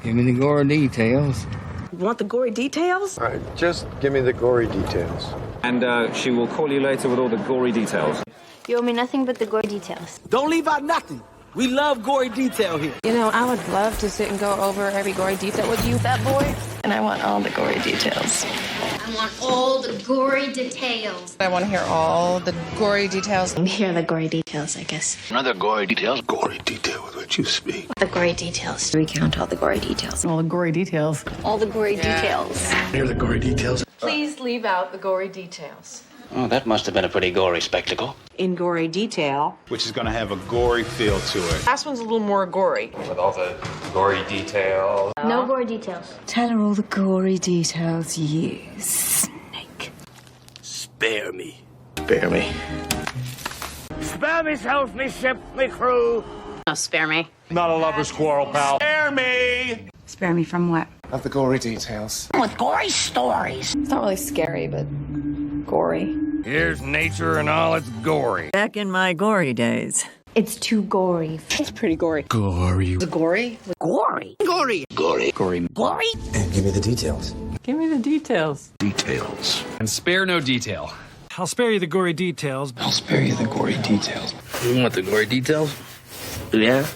Give me the gory details. Want the gory details? All right, just give me the gory details. And she will call you later with all the gory details. You owe me nothing but the gory details. Don't leave out nothing. We love gory detail here. You know, I would love to sit and go over every gory detail with you, fat boy. And I want all the gory details. I want all the gory details. I want to hear all the gory details. Here are the gory details, I guess. Another gory details. Gory detail with which you speak. The gory details. Recount all the gory details. All the gory details. All the gory details. Here are the gory details. Please leave out the gory details. Oh, that must have been a pretty gory spectacle. In gory detail. Which is going to have a gory feel to it. Last one's a little more gory. With all the gory details. No gory details. Tell her all the gory details, you snake. Spare me. Spare me. Spare myself, me ship, me crew. No, spare me. Not a lover's quarrel, pal. Spare me! Spare me from what? Of the gory details. With gory stories. It's not really scary, but gory. Here's nature and all its gory. Back in my gory days. It's too gory. It's pretty gory. Gory. The gory? Gory. Gory. Gory. Gory. Gory? And give me the details. Give me the details. Details. And spare no detail. I'll spare you the gory details. I'll spare you the gory details. You want the gory details? Yeah.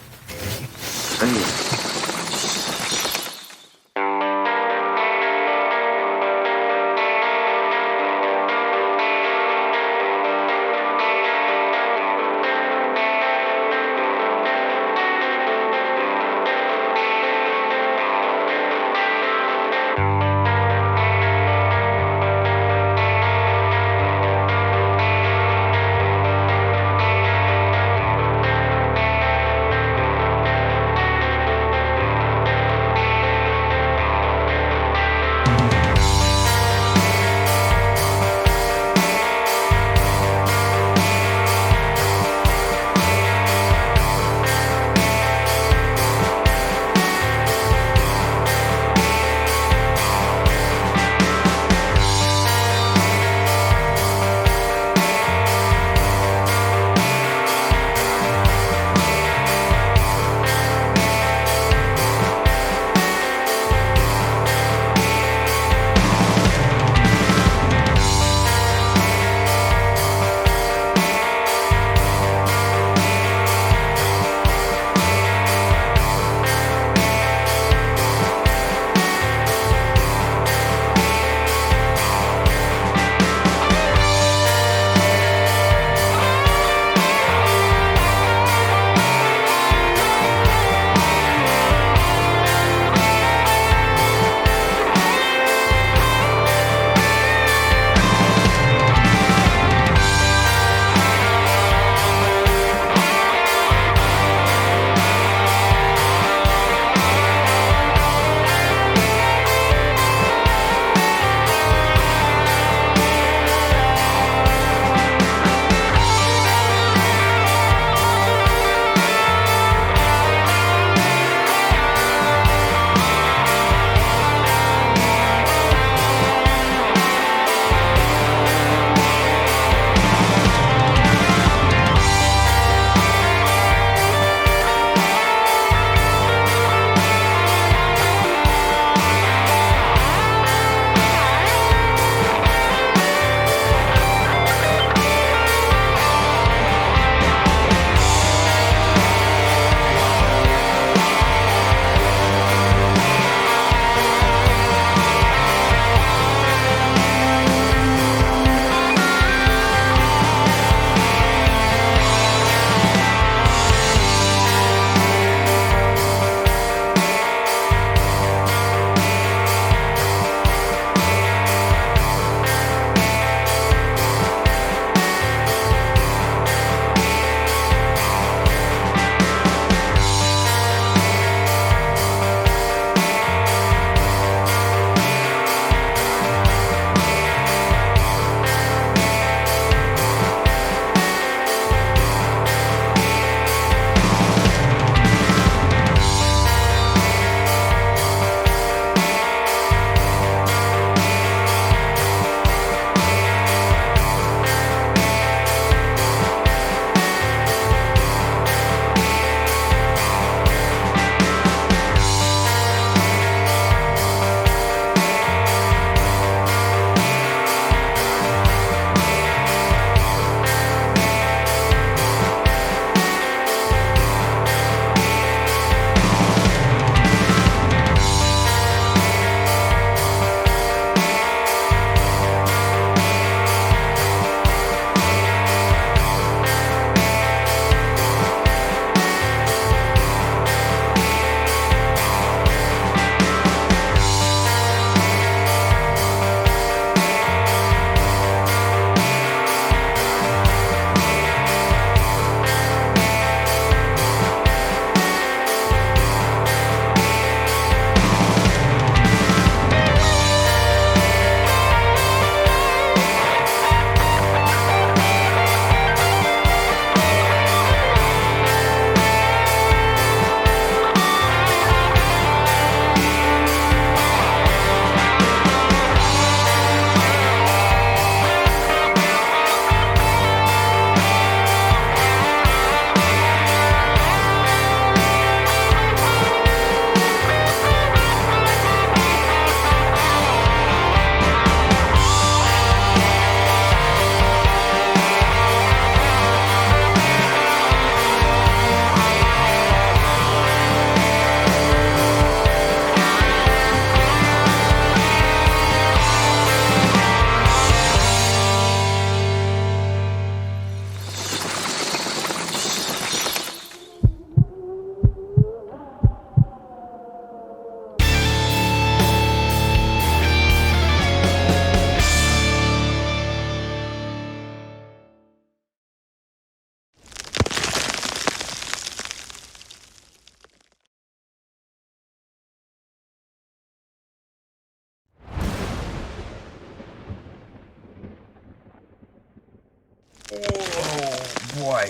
boy.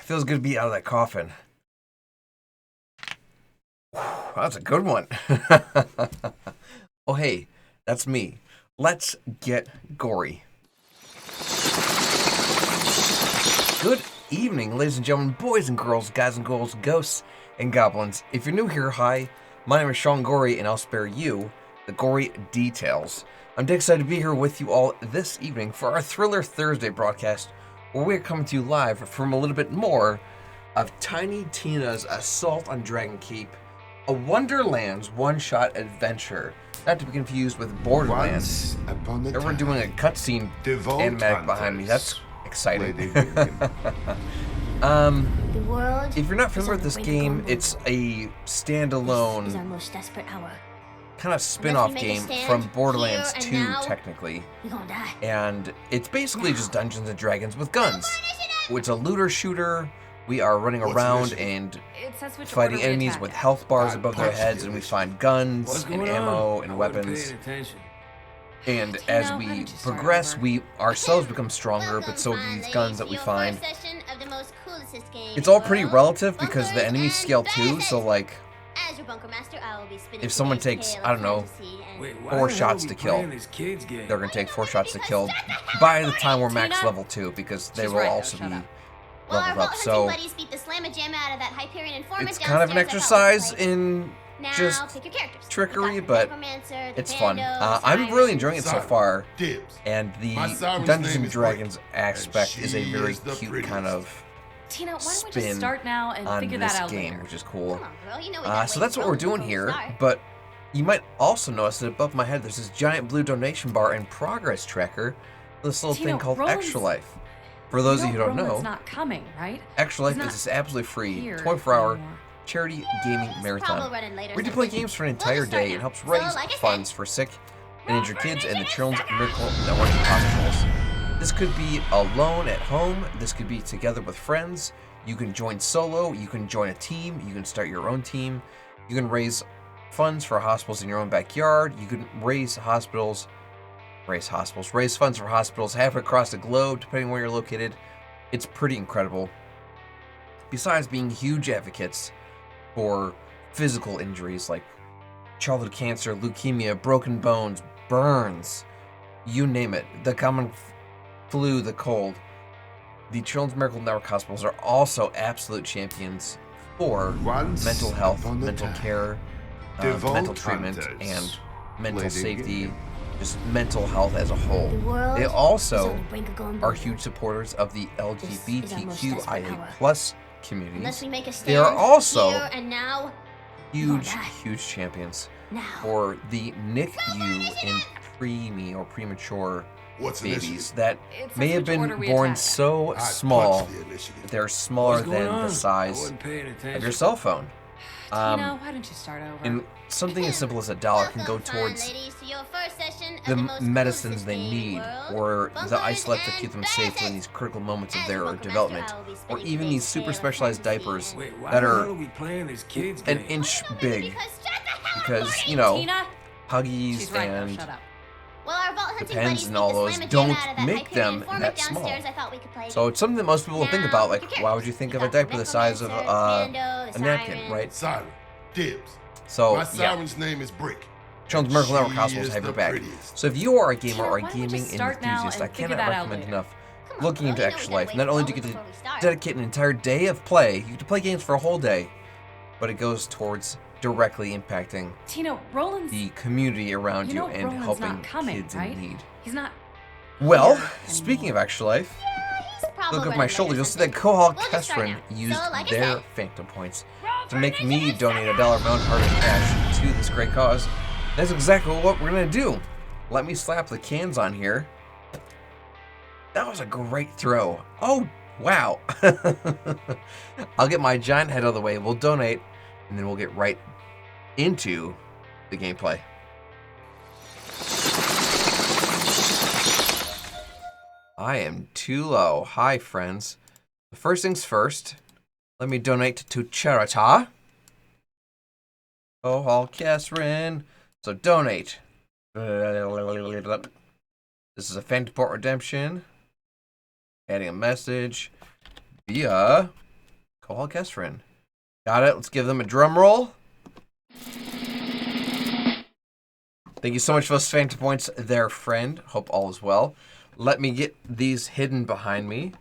Feels good to be out of that coffin. That's a good one. Oh, hey, that's me. Let's get gory. Good evening, ladies and gentlemen, boys and girls, guys and girls, ghosts and goblins. If you're new here, hi. My name is Sean Gory, and I'll spare you the gory details. I'm excited to be here with you all this evening for our Thriller Thursday broadcast, where we're coming to you live from a little bit more of Tiny Tina's Assault on Dragon Keep, a Wonderlands one-shot adventure, not to be confused with Borderlands. We're doing a cutscene animatic behind me. That's exciting. If you're not familiar with this game, it's a standalone kind of spin-off game from Borderlands 2, technically. And it's basically just Dungeons and Dragons with guns. It's a looter shooter. We are running around and fighting enemies with health bars above their heads, and we find guns and ammo and weapons. And as we progress, we ourselves become stronger, but so do these guns that we find. It's all pretty relative because the enemies scale too, so like, if someone takes, I don't know, 4 shots to kill, they're going to take 4 shots to kill by the time we're max level 2, because they will also be leveled up. So it's kind of an exercise in just trickery, but it's fun. I'm really enjoying it so far, and the Dungeons and Dragons aspect is a very cute kind of spin on this game, which is cool. So that's what we're doing here, but you might also notice that above my head there's this giant blue donation bar and progress tracker, this little thing called Extra Life. For those of you who don't know, Extra Life is this absolutely free 24-hour charity gaming marathon. We do play games for an entire day and helps raise funds for sick and injured kids and the Children's Miracle Network hospitals. This could be alone at home, this could be together with friends, you can join solo, you can join a team, you can start your own team, you can raise funds for hospitals in your own backyard, you can raise funds for hospitals halfway across the globe, depending where you're located. It's pretty incredible. Besides being huge advocates for physical injuries like childhood cancer, leukemia, broken bones, burns, you name it, the common flu, the cold, the Children's Miracle Network hospitals are also absolute champions for mental health, mental care, mental treatment, and mental safety, just mental health as a whole. They also are huge supporters of the LGBTQIA+ communities. They are also huge champions for the NICU and preemie or premature babies that may have been born so small that they're smaller than the size of your cell phone. Why don't you start over? And something as simple as $1 can go towards the medicines they need, or the isolate to keep them safe during these critical moments of their development, or even these super specialized diapers that are an inch big, because, you know, Huggies and Depends and all those don't make them that small. So it's something that most people don't think about, like, why would you think of a diaper the size of a napkin, right? Siren, dibs. So, my siren's name is Brick. Children's Miracle Network hospitals have your back. So if you are a gamer or a gaming enthusiast, I cannot recommend enough looking into Extra Life. Not only do you get to dedicate an entire day of play, you get to play games for a whole day, but it goes towards directly impacting the community around you and helping kids in need. Well, speaking of Extra Life, look over my shoulder, you'll see that Kohal Kestrin used their Phantom Points to make me donate $1 of my own hard cash to this great cause. That's exactly what we're gonna do. Let me slap the cans on here. That was a great throw. Oh, wow. I'll get my giant head out of the way, we'll donate, and then we'll get right into the gameplay. I am too low. Hi, friends. First things first, let me donate to charity. Oh, Hall Catherine. So donate. This is a Phantom Port redemption. Adding a message. via Kohal Kestrin. Got it. Let's give them a drum roll. Thank you so much for those Phantom points there, friend. Hope all is well. Let me get these hidden behind me.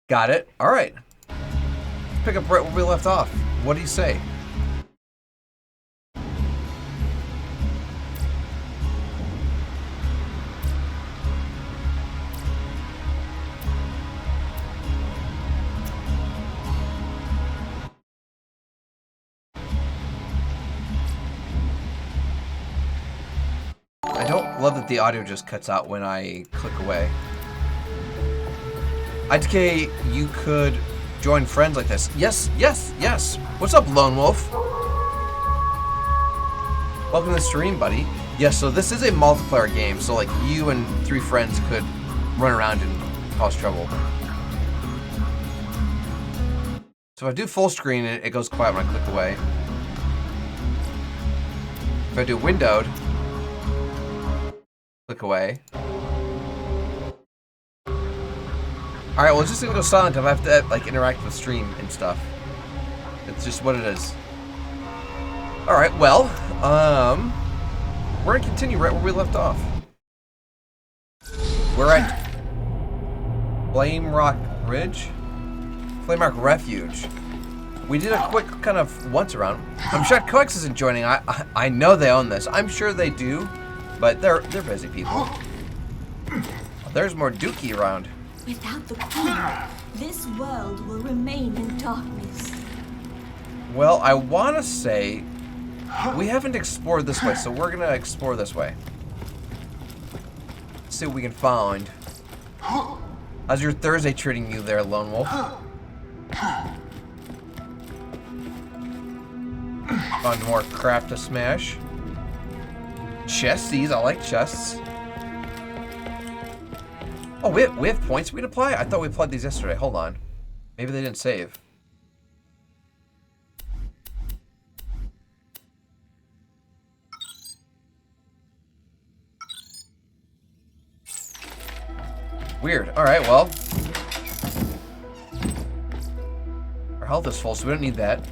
Got it. All right. Pick up right where we left off. What do you say? I don't love that the audio just cuts out when I click away. ITK, you could join friends like this. Yes, yes, yes. What's up, Lone Wolf? Welcome to the stream, buddy. Yes, so this is a multiplayer game, so like you and 3 friends could run around and cause trouble. So if I do full screen, it goes quiet when I click away. If I do windowed, click away. Alright, well, it's just gonna go silent if I have to, like, interact with the stream and stuff. It's just what it is. Alright, well, we're gonna continue right where we left off. We're at Flame Rock Ridge? Flame Rock Refuge. We did a quick kind of once around. I'm sure Coex isn't joining. I know they own this. I'm sure they do, but they're busy people. There's more Dookie around. Without the queen, this world will remain in darkness. Well, I want to say we haven't explored this way, so we're going to explore this way. See what we can find. How's your Thursday treating you there, Lone Wolf? Found more crap to smash. Chesties, I like chests. Oh, we have points we can apply? I thought we applied these yesterday. Hold on. Maybe they didn't save. Weird. Alright, well. Our health is full, so we don't need that.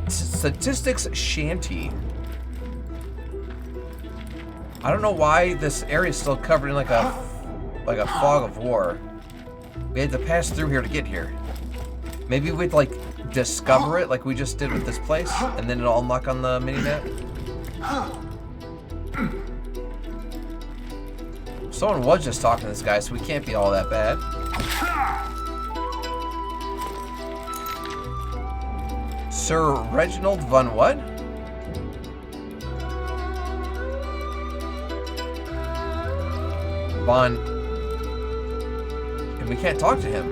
Statistics Shanty. I don't know why this area is still covered in like a fog of war. We had to pass through here to get here. Maybe we'd like discover it like we just did with this place, and then it'll unlock on the mini-map. Someone was just talking to this guy, so we can't be all that bad. Sir Reginald von what? Von, and we can't talk to him.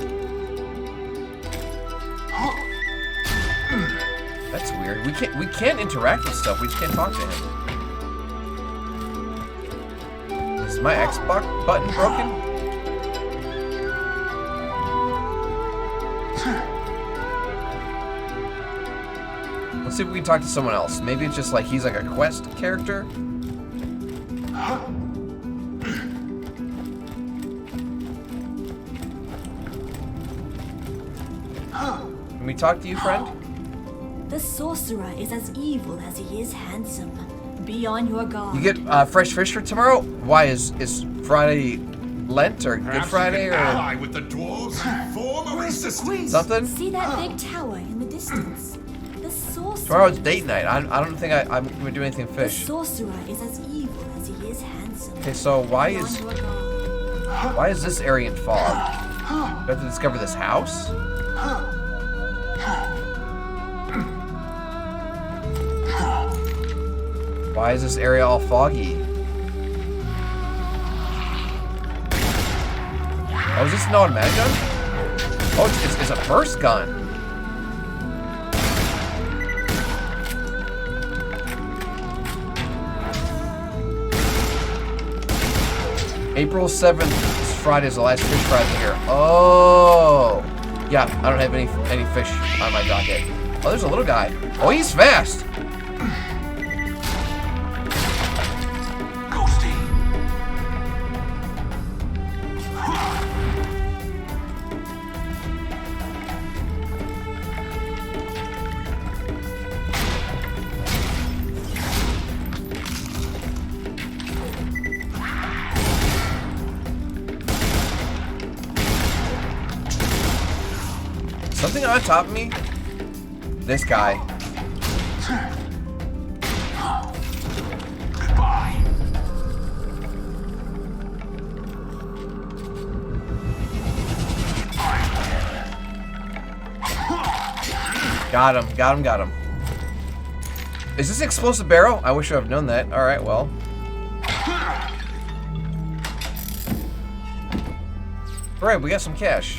That's weird. We can't interact with stuff. We just can't talk to him. Is my Xbox button broken? Let's see if we can talk to someone else. Maybe it's just like he's like a quest character. Can we talk to you, friend? The sorcerer is as evil as he is handsome. Be on your guard. You get fresh fish for tomorrow? Why is Friday Lent or Good Friday or ally with the dwarves and form a resistance. Something? See that big tower in the distance? The sorcerer. Tomorrow's date night. I don't think I'm gonna do anything fish. The sorcerer is as evil as he is handsome. Okay, so why is this area in fog? Do I have to discover this house? Why is this area all foggy? Oh, is this an automatic gun? Oh, it's a burst gun. April 7th is Friday, is the last fish fry of the year. Oh, yeah, I don't have any fish on my docket. Oh, there's a little guy. Oh, he's fast. something on top of me? This guy. Got him, got him, got him. Is this explosive barrel? I wish I would have known that. Alright, well. Alright, we got some cash.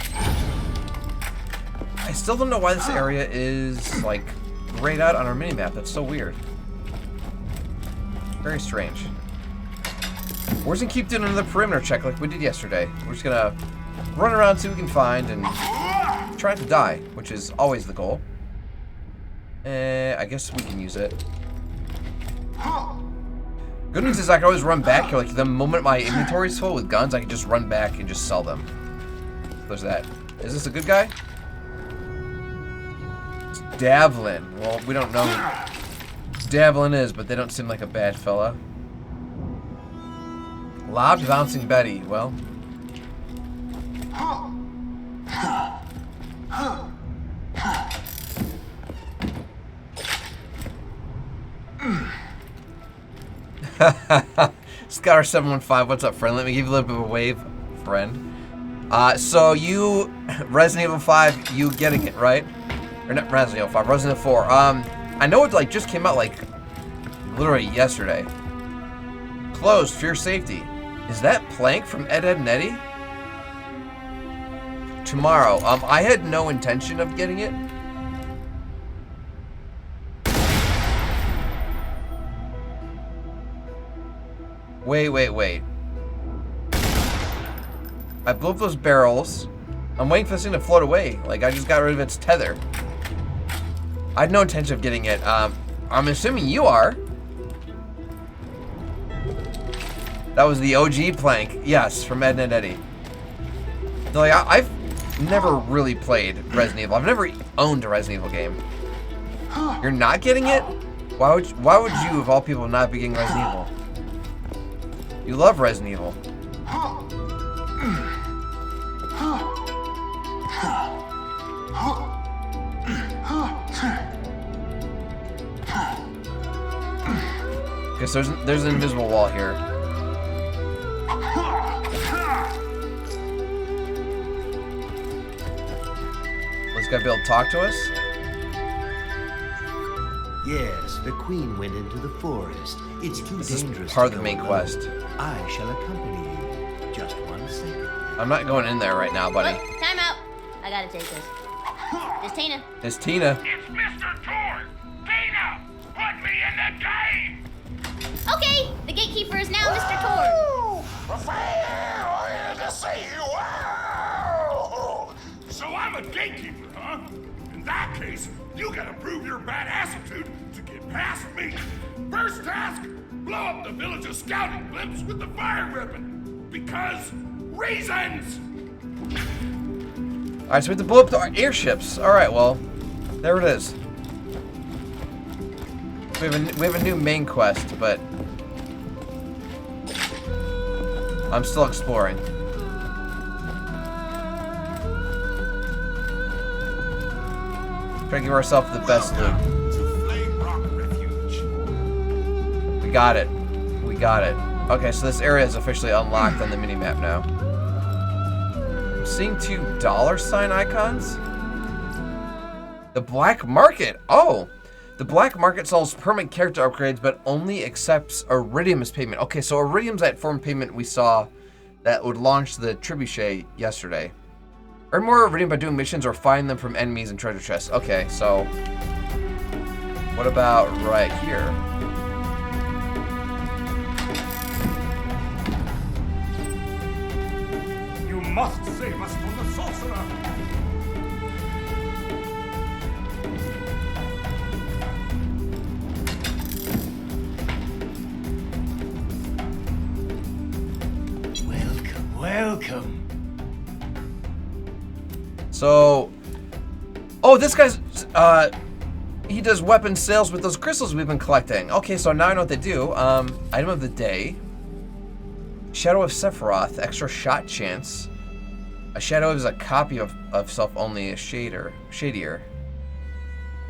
I still don't know why this area is, like, grayed out on our minimap. That's so weird. Very strange. We're just gonna keep doing another perimeter check like we did yesterday. We're just gonna run around, see what we can find, and try not to die, which is always the goal. I guess we can use it. Good news is I can always run back. Like, the moment my inventory's full with guns, I can just run back and just sell them. There's that. Is this a good guy? It's Davlin. Well, we don't know who Davlin is, but they don't seem like a bad fella. Lobbed bouncing Betty. Well. Scour 715, what's up, friend? Let me give you a little bit of a wave, friend. So you, Resident Evil 5, you getting it, right? Or not Resident Evil 5, Resident Evil 4. I know it like just came out like literally yesterday. Closed, fear safety. Is that Plank from Ed, Edd n Eddy? Tomorrow. I had no intention of getting it. Wait. I blew up those barrels. I'm waiting for this thing to float away. Like, I just got rid of its tether. I had no intention of getting it. I'm assuming you are. That was the OG Plank. Yes, from Ed, Edd n Eddy. No, like, I've never really played Resident Evil. I've never owned a Resident Evil game. You're not getting it? Why would you, of all people, not be getting Resident Evil? You love Resident Evil. Okay, so there's an invisible wall here. This guy be able to talk to us? Yes, the queen went into the forest. It's too dangerous. This is part of the main quest. I shall accompany you. Just 1 second. I'm not going in there right now, buddy. Look, time out. I gotta take this. It's Tina. It's Tina. It's Mr. Torres. Tina, put me in the game. Okay, the gatekeeper is now Mr. Torres. So I'm a gatekeeper, huh? In that case, you gotta prove your badassitude to get past me. First task, blow up the village's scouting blimps with the fire weapon. Because reasons! Alright, so we have to blow up the airships. Alright, well, there it is. We have a new main quest, but I'm still exploring. Try to give ourselves the best loot. We got it. We got it. Okay, so this area is officially unlocked on the minimap now. I'm seeing $2 icons. The black market. Oh, the black market sells permanent character upgrades, but only accepts Iridium as payment. Okay, so Iridium's that form payment we saw that would launch the trebuchet yesterday. Earn more Iridium by doing missions or find them from enemies and treasure chests. Okay, so what about right here? You must save us from the sorcerer. Welcome. So, oh, this guy's, he does weapon sales with those crystals we've been collecting. Okay, so now I know what they do. Item of the day. Shadow of Sephiroth, extra shot chance. A shadow is a copy of self, only a shadier.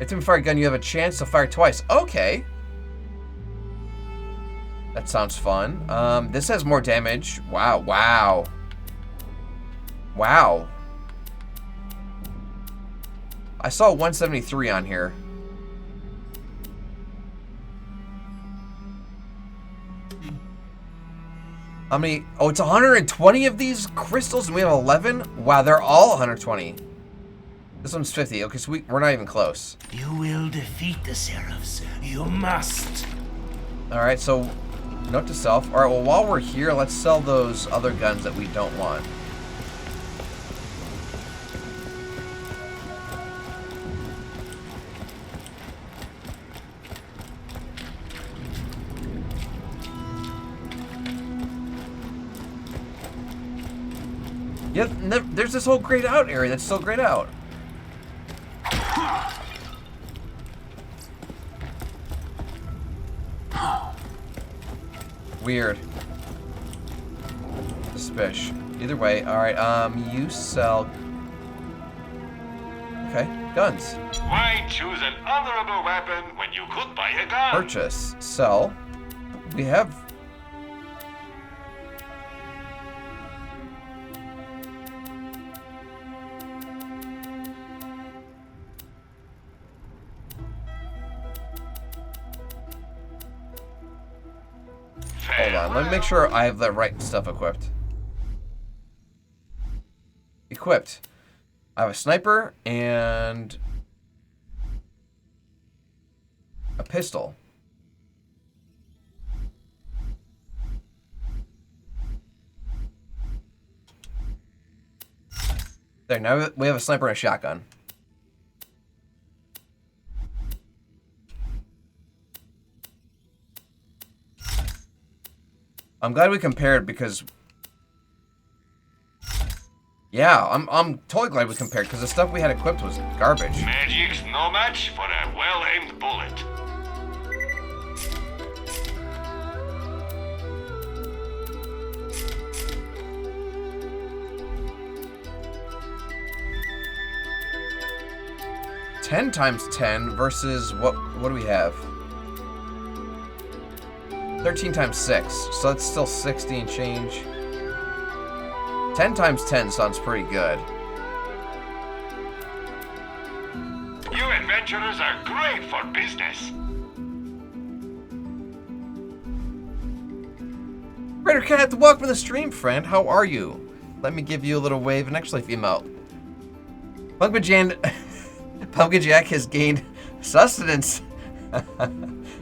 If you fire a gun, you have a chance to fire twice. Okay. That sounds fun. This has more damage. Wow, wow. Wow. I saw 173 on here. How many? Oh, it's 120 of these crystals and we have 11? Wow, they're all 120. This one's 50. Okay, so we're not even close. You will defeat the Seraphs. You must. Alright, so note to self. Alright, well, while we're here, let's sell those other guns that we don't want. Yeah, there's this whole grayed out area that's still grayed out. Weird. Suspicious. Either way, alright, you sell... Okay, guns. Why choose an honorable weapon when you could buy a gun? Purchase. Sell. We have... Hold on, let me make sure I have the right stuff equipped. Equipped. I have a sniper and a pistol. There, now we have a sniper and a shotgun. I'm glad we compared because, yeah, I'm totally glad we compared because the stuff we had equipped was garbage. Magic's no match for a well-aimed bullet. $10 times 10 versus what do we have? 13 times 6, so it's still 60 and change. 10 times 10 sounds pretty good. You adventurers are great for business. Raider Cat, welcome to the stream, friend. How are you? Let me give you a little wave and actually emote. Pumpkin Jack has gained sustenance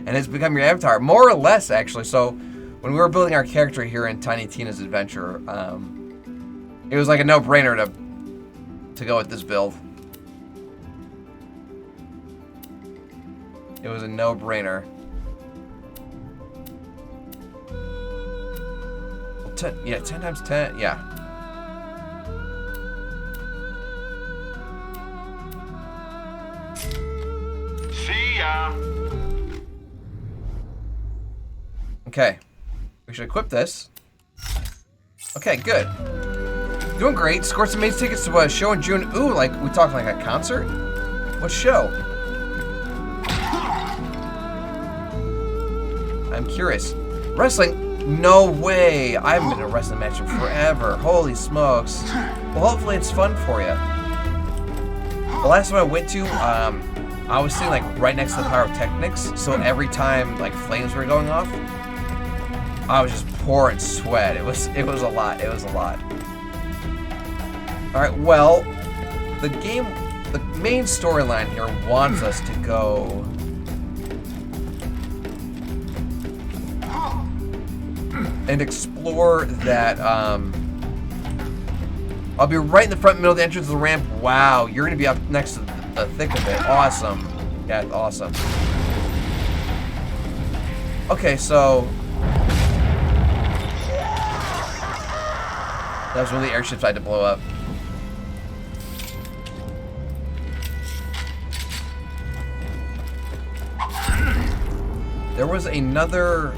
and has become your avatar, more or less, actually. So, when we were building our character here in Tiny Tina's Adventure, it was like a no-brainer to go with this build. It was a no-brainer. Well, 10 times 10, yeah. See ya. Okay, we should equip this. Okay, good. Doing great. Scored some mates tickets to a show in June. Ooh, like we talked like a concert? What show? I'm curious. Wrestling? No way. I haven't been to a wrestling match in forever. Holy smokes. Well, hopefully it's fun for you. The last one I went to, I was sitting like right next to the pyrotechnics, so every time like flames were going off, I was just pouring sweat. It was a lot. It was a lot. All right. Well, the main storyline here wants us to go and explore that. I'll be right in the front middle of the entrance of the ramp. Wow, you're gonna be up next to the thick of it. Awesome. Yeah, awesome. Okay, so that was one of the airships I had to blow up. There was another...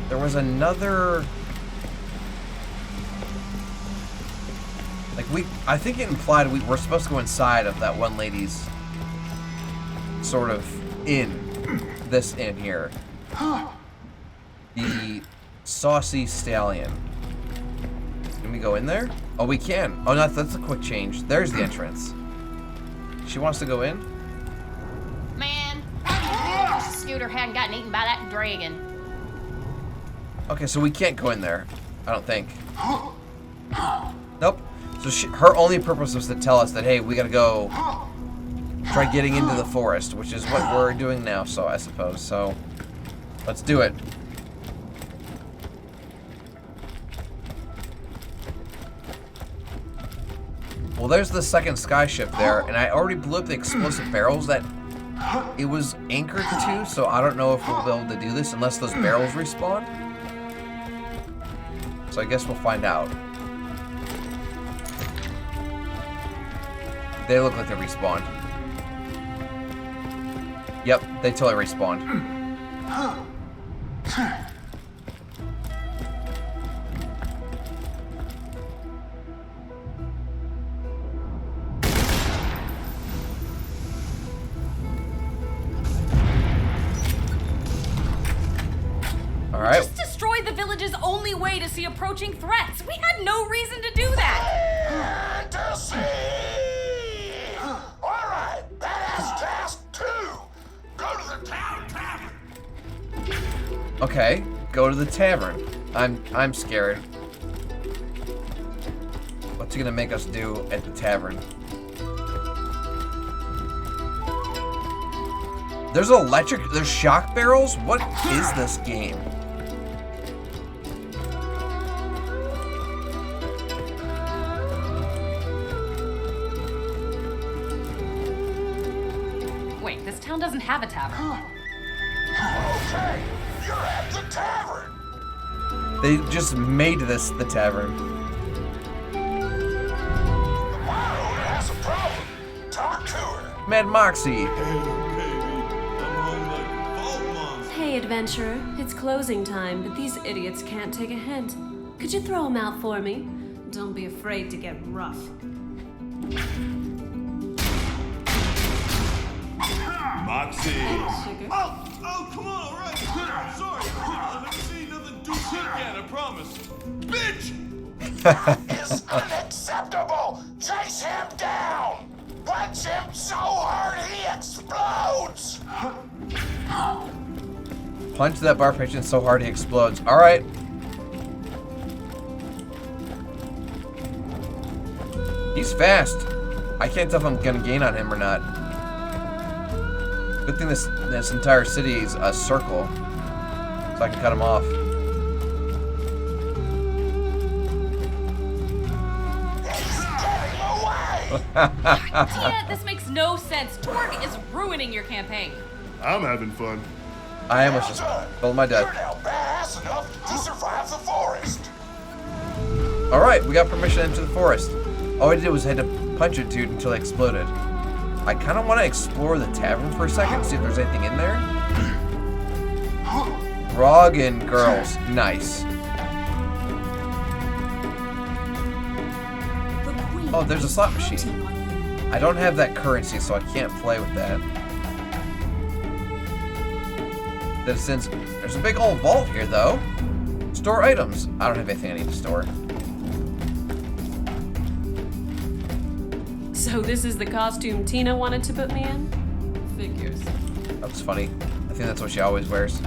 There was another... Like, I think it implied we're supposed to go inside of that one lady's sort of inn. This inn here. The Saucy Stallion. Can we go in there? Oh, we can. Oh, no, that's a quick change. There's the entrance. She wants to go in? Man, I wish Scooter hadn't gotten eaten by that dragon. Okay, so we can't go in there. I don't think. Nope. So her only purpose was to tell us that, hey, we gotta go try getting into the forest, which is what we're doing now, so I suppose. So, let's do it. Well, there's the second skyship there, and I already blew up the explosive barrels that it was anchored to, so I don't know if we'll be able to do this unless those barrels respawn. So I guess we'll find out. They look like they respawned. Yep, they totally respawned. Alright. Just destroy the village's only way to see approaching threats. We had no reason to do that. Alright, badass task 2. Go to the town tavern. Okay, go to the tavern. I'm scared. What's he gonna make us do at the tavern? There's shock barrels? What is this game? Wait, this town doesn't have a tavern. Okay, you're at the tavern. They just made this the tavern. The bar owner has a problem. Talk to her. Mad Moxie. Hey, adventurer. It's closing time, but these idiots can't take a hint. Could you throw them out for me? Don't be afraid to get rough. Moxie. Oh, come on, all right. Sorry. I'll never see nothing do shit again, I promise. Bitch! That is unacceptable. Chase him down. Punch him so hard he explodes. Punch that bar patron so hard he explodes. Alright. He's fast. I can't tell if I'm gonna gain on him or not. Good thing this entire city is a circle, so I can cut him off. Tia, this makes no sense. Torg is ruining your campaign. I'm having fun. I almost just fell my death. You're now badass enough to survive the forest. Alright, we got permission to enter the forest. All I did was had to punch a dude until it exploded. I kind of want to explore the tavern for a second, see if there's anything in there. Grog and girls. Nice. Oh, there's a slot machine. I don't have that currency, so I can't play with that. Since there's a big old vault here, though. Store items. I don't have anything I need to store. So this is the costume Tina wanted to put me in? Figures. That's funny. I think that's what she always wears.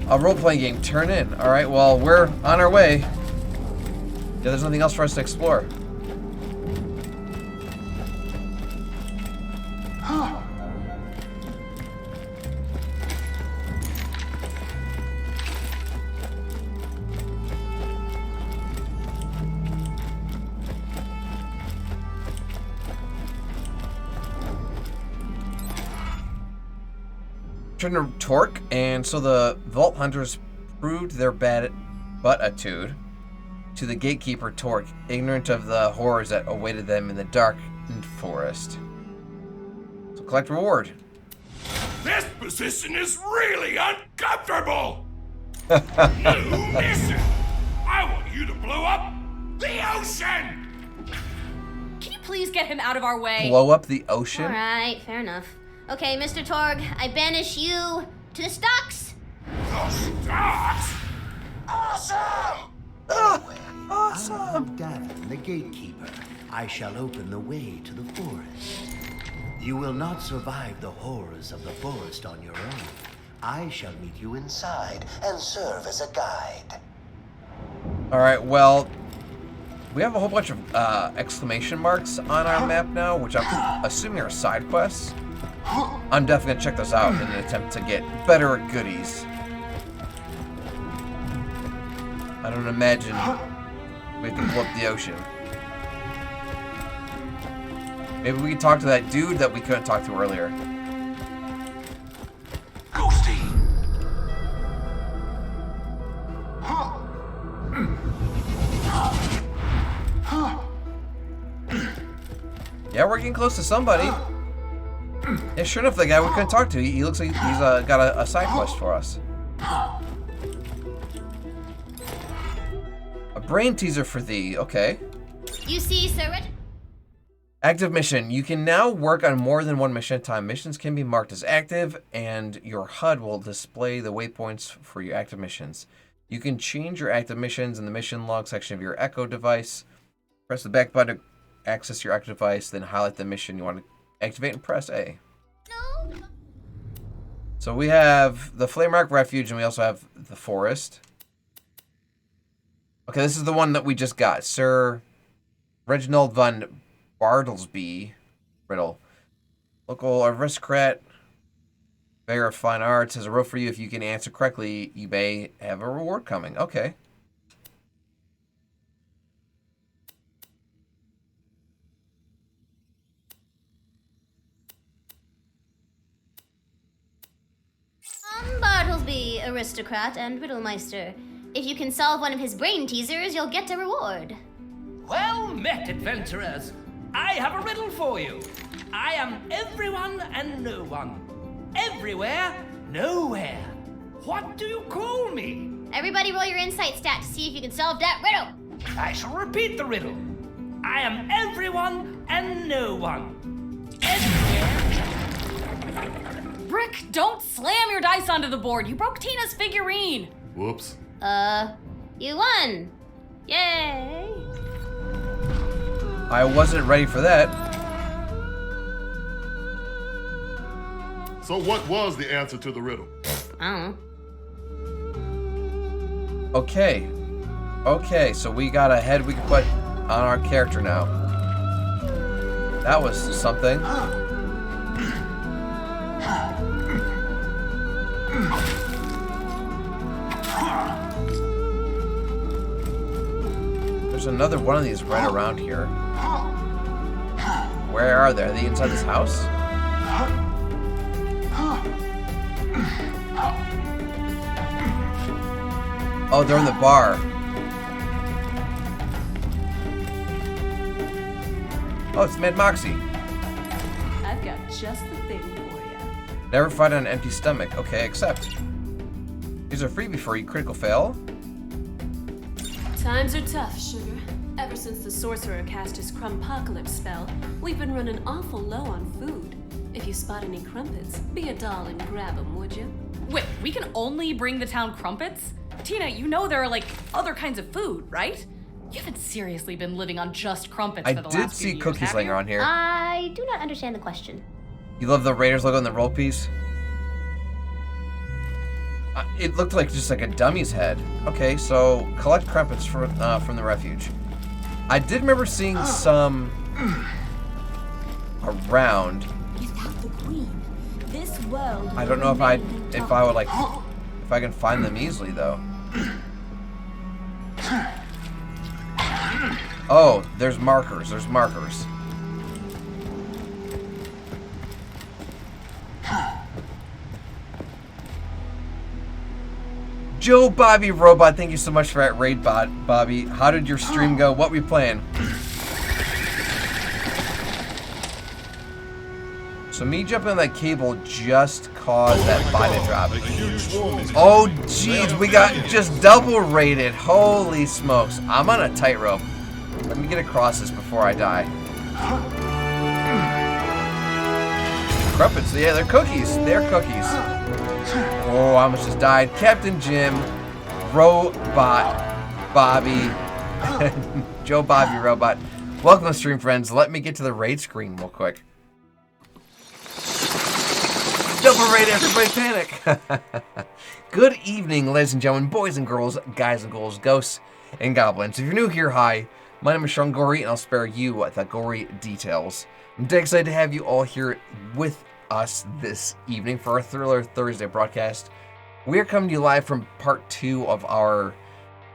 A role-playing game. Turn in. Alright, well, we're on our way. Yeah, there's nothing else for us to explore. Turn to Torque, and so the Vault Hunters proved their buttitude to the gatekeeper Torque, ignorant of the horrors that awaited them in the darkened forest. So collect reward. This position is really uncomfortable! New mission! I want you to blow up the ocean! Can you please get him out of our way? Blow up the ocean? Alright, fair enough. Okay, Mr. Torg, I banish you to the stocks. The stocks? Awesome! I'm Davin, the gatekeeper. I shall open the way to the forest. You will not survive the horrors of the forest on your own. I shall meet you inside and serve as a guide. Alright, well, we have a whole bunch of exclamation marks on our map now, which I'm assuming are side quests. I'm definitely gonna check those out in an attempt to get better goodies. I don't imagine we have to blow up the ocean. Maybe we can talk to that dude that we couldn't talk to earlier. Ghosty! Yeah, we're getting close to somebody. Yeah, sure enough, the guy we couldn't talk to, he looks like he's got a side quest for us. A brain teaser for thee, okay. You see, Sirwit? Active mission. You can now work on more than one mission at a time. Missions can be marked as active, and your HUD will display the waypoints for your active missions. You can change your active missions in the mission log section of your Echo device. Press the back button to access your active device, then highlight the mission you want to activate and press A. No. So we have the Flame Rock Refuge, and we also have the forest. Okay, this is the one that we just got. Sir Reginald von Bartlesby Riddle. Local aristocrat, Bear of Fine Arts, has a role for you. If you can answer correctly, you may have a reward coming. Okay. Bartlesby, aristocrat and riddlemeister. If you can solve one of his brain teasers, you'll get a reward. Well met, adventurers. I have a riddle for you. I am everyone and no one. Everywhere, nowhere. What do you call me? Everybody roll your insight stat to see if you can solve that riddle. I shall repeat the riddle. I am everyone and no one. Everywhere. Brick, don't slam your dice onto the board. You broke Tina's figurine. Whoops. You won. Yay. I wasn't ready for that. So what was the answer to the riddle? I don't know. Okay. Okay, so we got a head we can put on our character now. That was something. There's another one of these right around here. Where are they? Are they inside this house? Oh, they're in the bar. Oh, it's Mad Moxie. I've got just the thing for you. Never fight on an empty stomach. Okay, accept. These are free before you critical fail. Times are tough, sugar. Ever since the sorcerer cast his Crumpocalypse spell, we've been running awful low on food. If you spot any crumpets, be a doll and grab them, would you? Wait, we can only bring the town crumpets? Tina, you know there are like other kinds of food, right? You haven't seriously been living on just crumpets for the last few years, I did see cookies laying around here. I do not understand the question. You love the Raiders logo on the roll piece? It looked like just like a dummy's head. Okay, so collect crumpets from the refuge. I did remember seeing some around. Without the queen, this world. I don't know if I would like if I can find them easily though. Oh, there's markers. There's markers. Joe Bobby Robot, thank you so much for that raid, Bobby. How did your stream go? What were you playing? So me jumping on that cable just caused that body drop. Oh jeez, we got just double rated. Holy smokes. I'm on a tightrope. Let me get across this before I die. Crumpets, yeah, they're cookies. They're cookies. Oh, I almost just died. Captain Jim, Robot, Bobby, Joe Bobby Robot. Welcome to the stream, friends. Let me get to the raid screen real quick. Double raid, everybody panic. Good evening, ladies and gentlemen, boys and girls, guys and ghouls, ghosts and goblins. If you're new here, hi. My name is Sean Gory, and I'll spare you the gory details. I'm dead excited to have you all here with us this evening for our Thriller Thursday broadcast. We are coming to you live from part 2 of our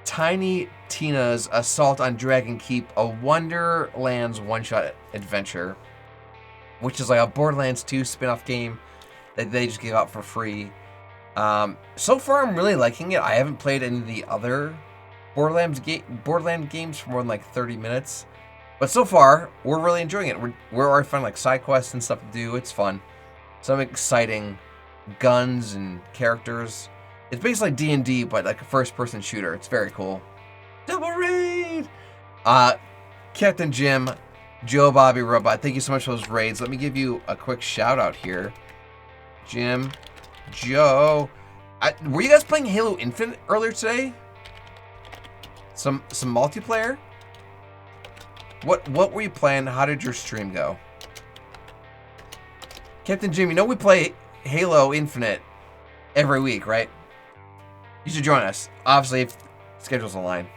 Tiny Tina's Assault on Dragon Keep, a Wonderlands one-shot adventure, which is like a Borderlands 2 spin-off game that they just gave out for free. So far, I'm really liking it. I haven't played any of the other Borderlands games for more than like 30 minutes. But so far, we're really enjoying it. We're already finding like side quests and stuff to do. It's fun. Some exciting guns and characters. It's basically like D&D, but like a first-person shooter. It's very cool. Double raid! Captain Jim, Joe Bobby Robot, thank you so much for those raids. Let me give you a quick shout-out here. Jim, Joe. Were you guys playing Halo Infinite earlier today? Some multiplayer? What were you playing? How did your stream go? Captain Jim, you know we play Halo Infinite every week, right? You should join us. Obviously, if schedules align.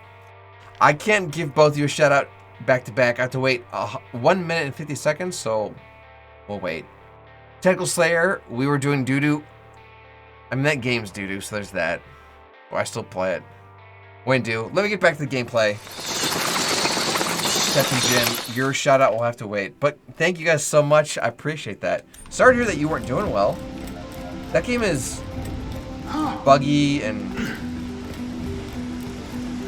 I can't give both of you a shout out back to back. I have to wait 1 minute and 50 seconds, so we'll wait. Tentacle Slayer, we were doing doo-doo. I mean, that game's doo-doo, so there's that. Well, I still play it. When do? Let me get back to the gameplay. Captain Jim, your shout out will have to wait. But thank you guys so much. I appreciate that. Sorry to hear that you weren't doing well. That game is buggy and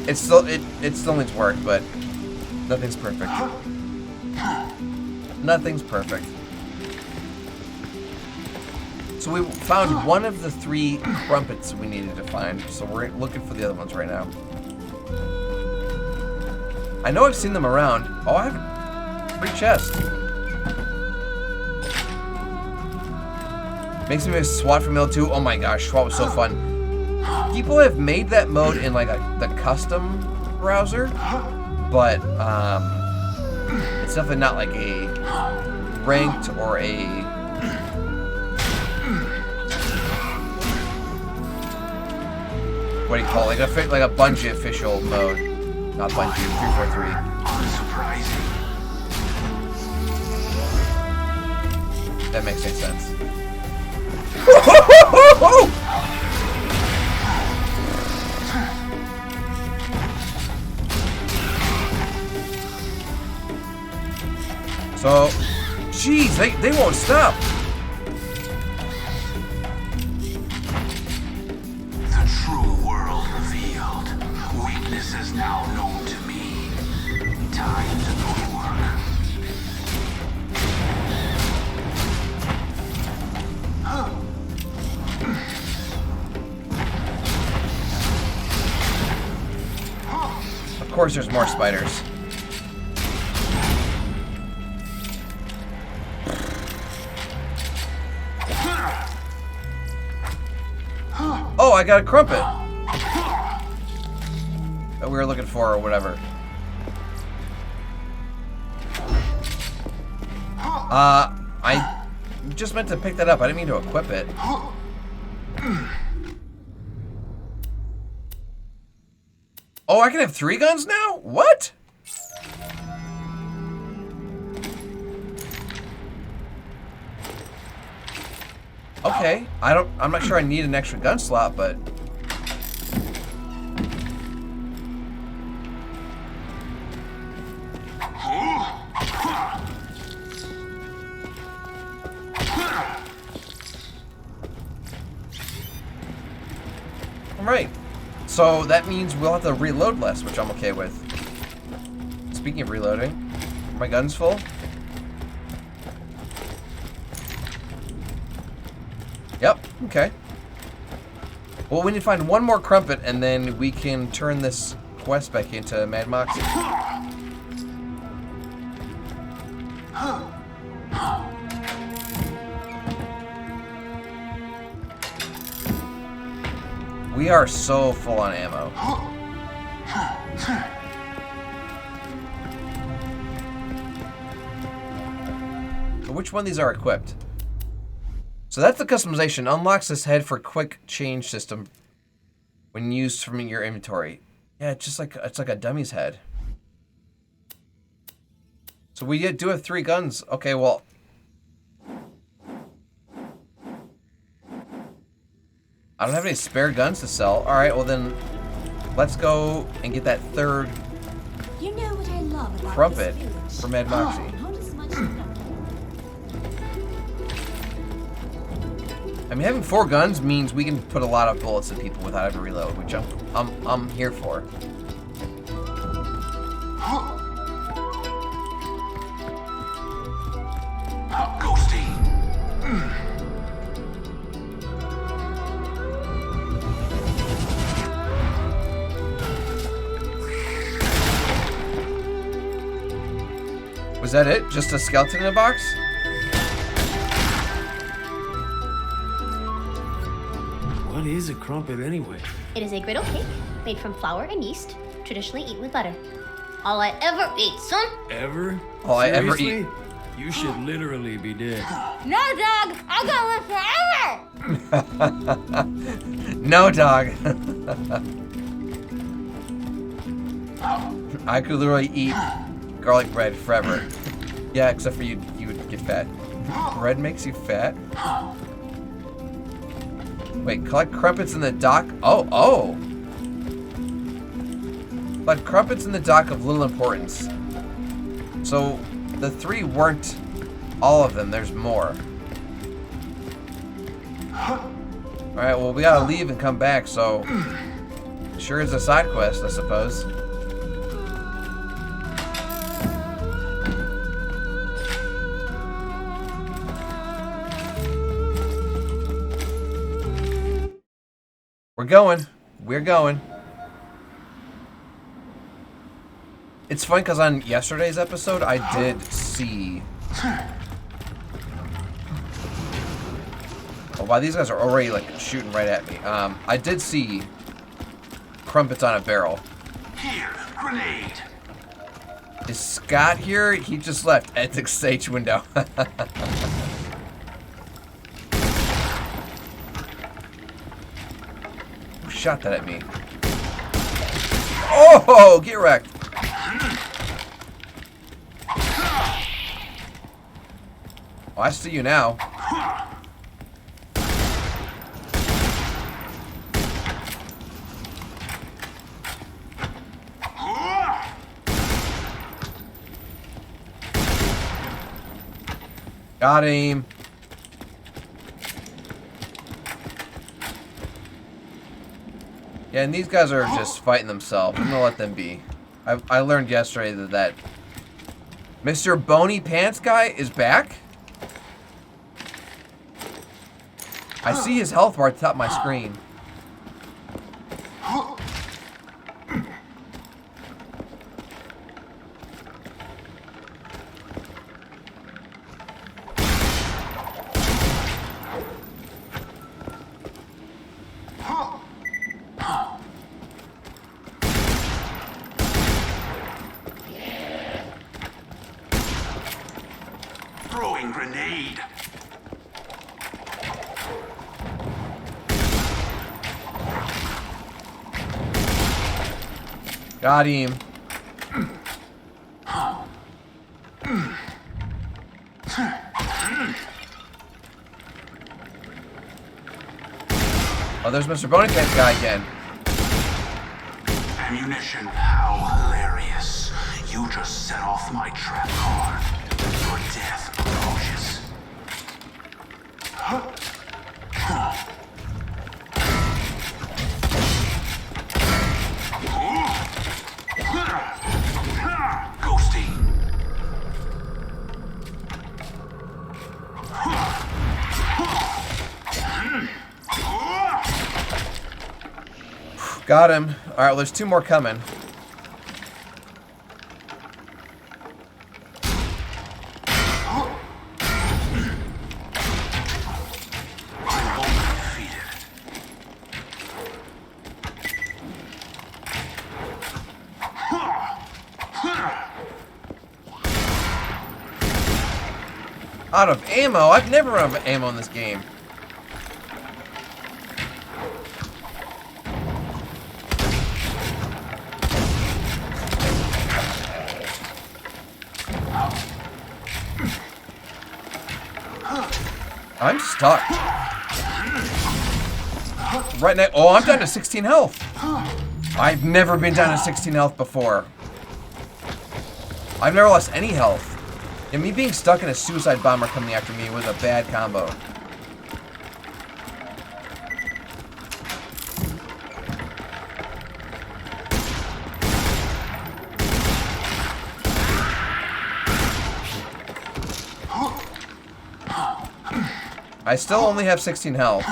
it still needs work, but nothing's perfect. Nothing's perfect. So we found one of the 3 crumpets we needed to find, so we're looking for the other ones right now. I know I've seen them around. Oh, I have a free chest. Makes me miss SWAT from Halo 2. Oh my gosh, SWAT was so fun. People have made that mode in like the custom browser, but it's definitely not like a ranked or a what do you call it? Like a Bungie official mode. Not Bungie, 343. Unsurprising. That makes any sense. So, jeez, they won't stop. The true world revealed. Weakness is now known to me. Time to go to work. Of course there's more spiders. Oh, I got a crumpet that we were looking for or whatever. I just meant to pick that up. I didn't mean to equip it. Oh, I can have 3 guns now? What? Okay, I'm not sure I need an extra gun slot, but alright. So that means we'll have to reload less, which I'm okay with. Speaking of reloading, my gun's full. Yep, okay. Well, we need to find one more crumpet, and then we can turn this quest back into Mad Moxie. We are so full on ammo. So which one of these are equipped? So that's the customization. Unlocks this head for quick change system when used from your inventory. Yeah, it's like a dummy's head. So we do have 3 guns. Okay, well. I don't have any spare guns to sell. All right, well then, let's go and get that 3rd You know what I love about crumpet this village? for Mad Moxie. Not as much as I mean, having 4 guns means we can put a lot of bullets in people without having to reload, which I'm here for. Ghosty. Was that it? Just a skeleton in a box? What is a crumpet anyway? It is a griddle cake made from flour and yeast, traditionally eaten with butter. All I ever eat, son. Ever? All I ever Seriously? eat. You should literally be dead. No, dog. I got live forever. No, dog. I could literally eat garlic bread forever. Yeah, except for you would get fat. Bread makes you fat? Wait, collect crumpets in the dock? Oh! Collect crumpets in the dock of little importance. So, the 3 weren't all of them. There's more. Alright, well, we gotta leave and come back, so... Sure is a side quest, I suppose. We're going. It's fun because on yesterday's episode, I did see... Oh, wow, these guys are already, like, shooting right at me. I did see crumpets on a barrel. Here, grenade. Is Scott here? He just left at the stage window. Who shot that at me? Oh, get wrecked. Oh, I see you now. Got him. Yeah, and these guys are just fighting themselves. I'm gonna let them be. I learned yesterday that Mr. Bony Pants guy is back. I see his health bar at the top of my screen. Throwing grenade. Got him. Oh, there's Mr. Boneypants guy again. Ammunition. How hilarious. You just set off my trap card. Your death approaches. Ghosty. Got him. Alright, well, there's 2 more coming. Out of ammo? I've never run out of ammo in this game. I'm stuck. Right now. Oh, I'm down to 16 health. I've never been down to 16 health before. I've never lost any health. And me being stuck in a suicide bomber coming after me was a bad combo. I still only have 16 health.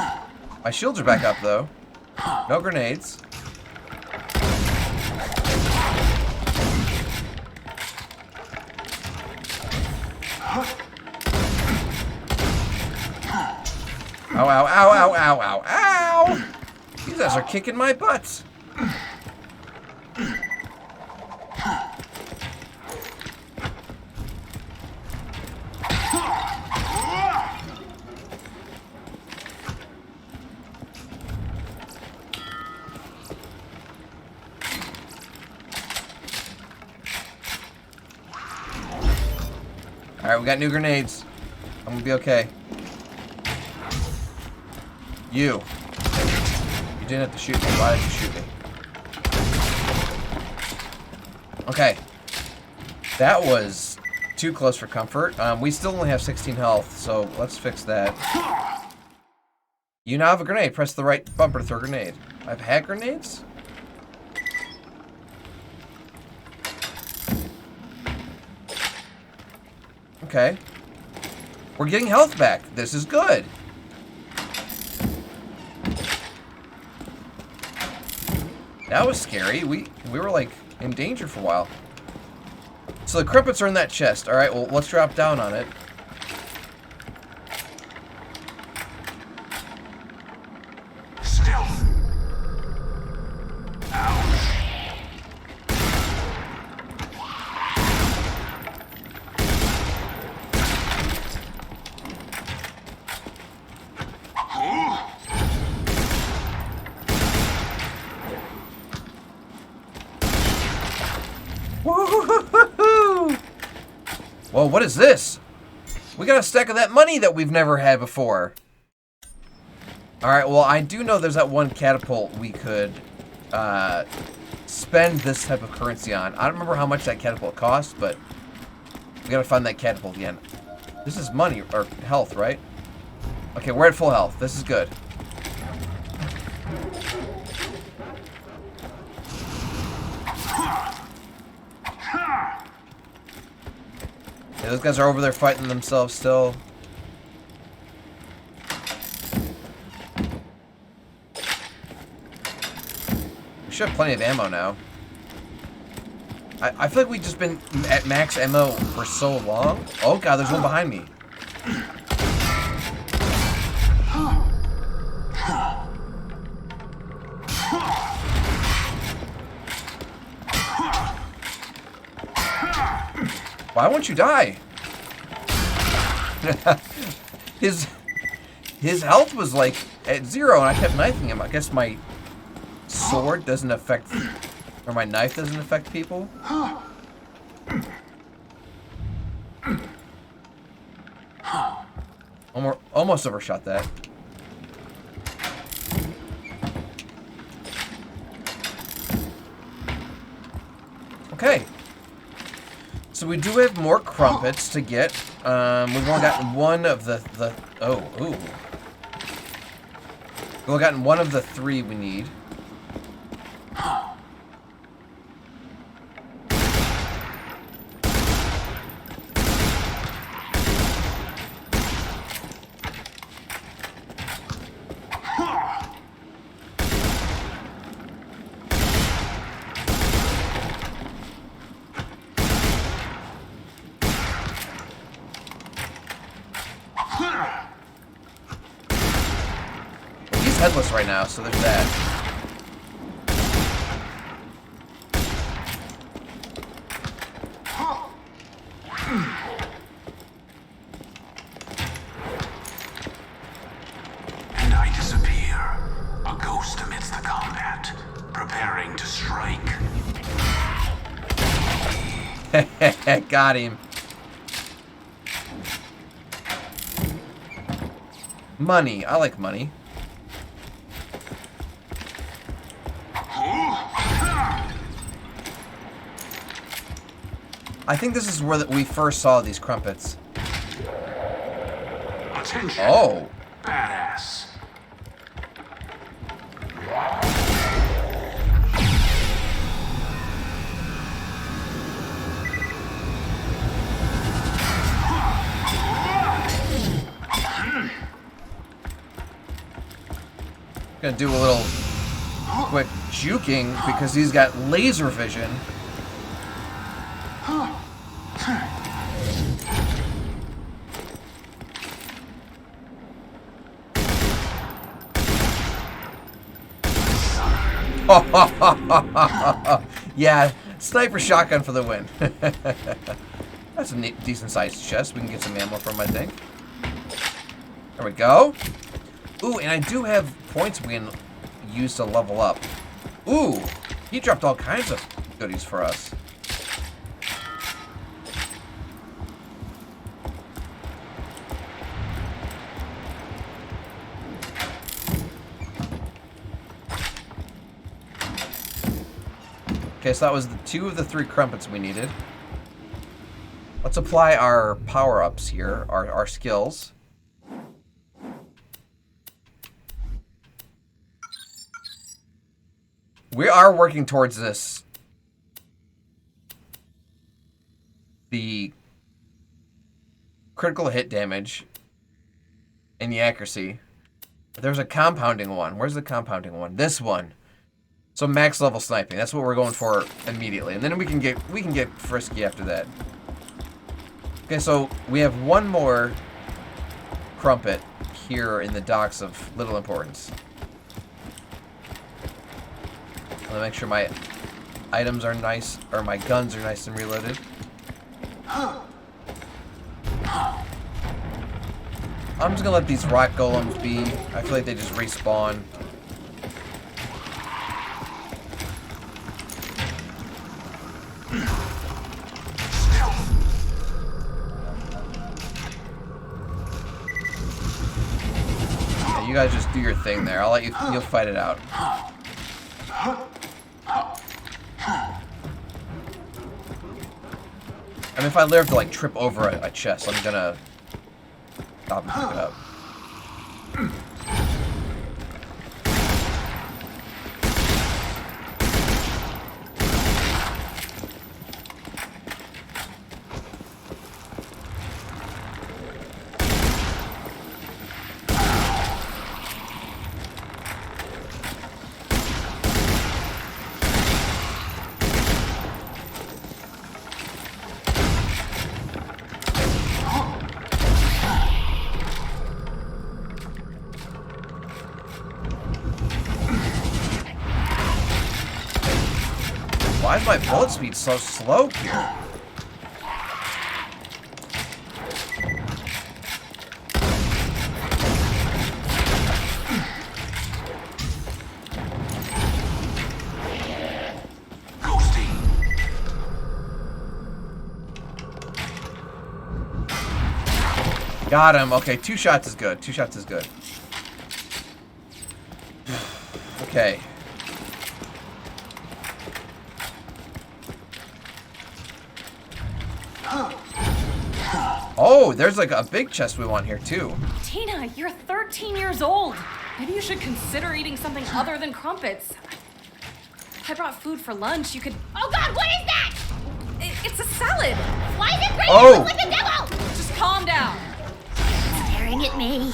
My shields are back up, though. No grenades. Ow, ow, ow, ow, ow, ow, ow! These guys are kicking my butts. Alright, we got new grenades. I'm gonna be okay. You didn't have to shoot me. Why did you shoot me? Okay. That was too close for comfort. We still only have 16 health, so let's fix that. You now have a grenade. Press the right bumper to throw a grenade. I've had grenades? Okay. We're getting health back. This is good. That was scary. We were like in danger for a while. So the crumpets are in that chest. Alright, well, let's drop down on it. Stealth. Whoa, what is this? We got a stack of that money that we've never had before. Alright, well, I do know there's that one catapult we could spend this type of currency on. I don't remember how much that catapult costs, but we gotta find that catapult again. This is money, or health, right? Okay, we're at full health. This is good. Yeah, those guys are over there fighting themselves still. We should have plenty of ammo now. I feel like we've just been at max ammo for so long. Oh god, there's one behind me. Why won't you die? His health was like at 0 and I kept knifing him. I guess my sword doesn't affect, or my knife doesn't affect people. Almost overshot that. Okay. So we do have more crumpets to get. We've only gotten one of the ooh. We've only gotten one of the 3 we need. headless right now, so there's that. And I disappear, a ghost amidst the combat, preparing to strike. Got him. Money. I like money. I think this is where we first saw these crumpets. Attention. Oh. Badass. Gonna do a little quick juking because he's got laser vision. Yeah, sniper shotgun for the win. That's a neat, decent sized chest. We can get some ammo from, I think. There we go. Ooh, and I do have points we can use to level up. Ooh, he dropped all kinds of goodies for us. Okay, so that was the 2 of the 3 crumpets we needed. Let's apply our power-ups here, our skills. We are working towards this. The critical hit damage and the accuracy. There's a compounding one. Where's the compounding one? This one. So max level sniping. That's what we're going for immediately. And then we can get frisky after that. Okay, so we have one more crumpet here in the docks of little importance. Let me make sure my items are nice, or my guns are nice and reloaded. I'm just gonna let these rock golems be. I feel like they just respawn. Yeah, you guys just do your thing there. I'll let you. You'll fight it out. I mean, if I live to like trip over a chest, I'm gonna stop and pick it up. Why is my bullet speed so slow here? Got him. Okay, 2 shots is good. 2 shots is good. Okay. Oh, there's like a big chest we want here too. Tina, you're 13 years old. Maybe you should consider eating something other than crumpets. I brought food for lunch. You could. Oh God, what is that? It's a salad. Why is it green? Oh. It looks like the devil. Just calm down. Staring at me.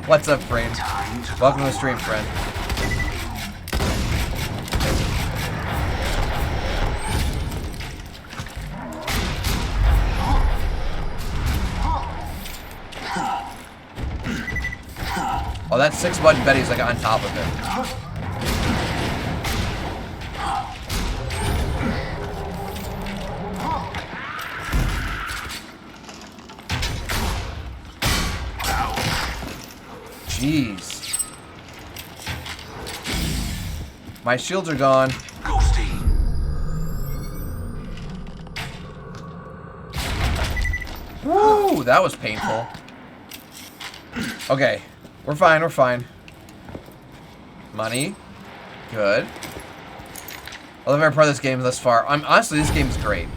What's up, friend? Welcome to the stream, friend. Oh, that 6-button Betty's like on top of it. Jeez. My shields are gone. Woo, that was painful. Okay, we're fine, we're fine. Money. Good. I love every part of this game thus far. Honestly, this game is great.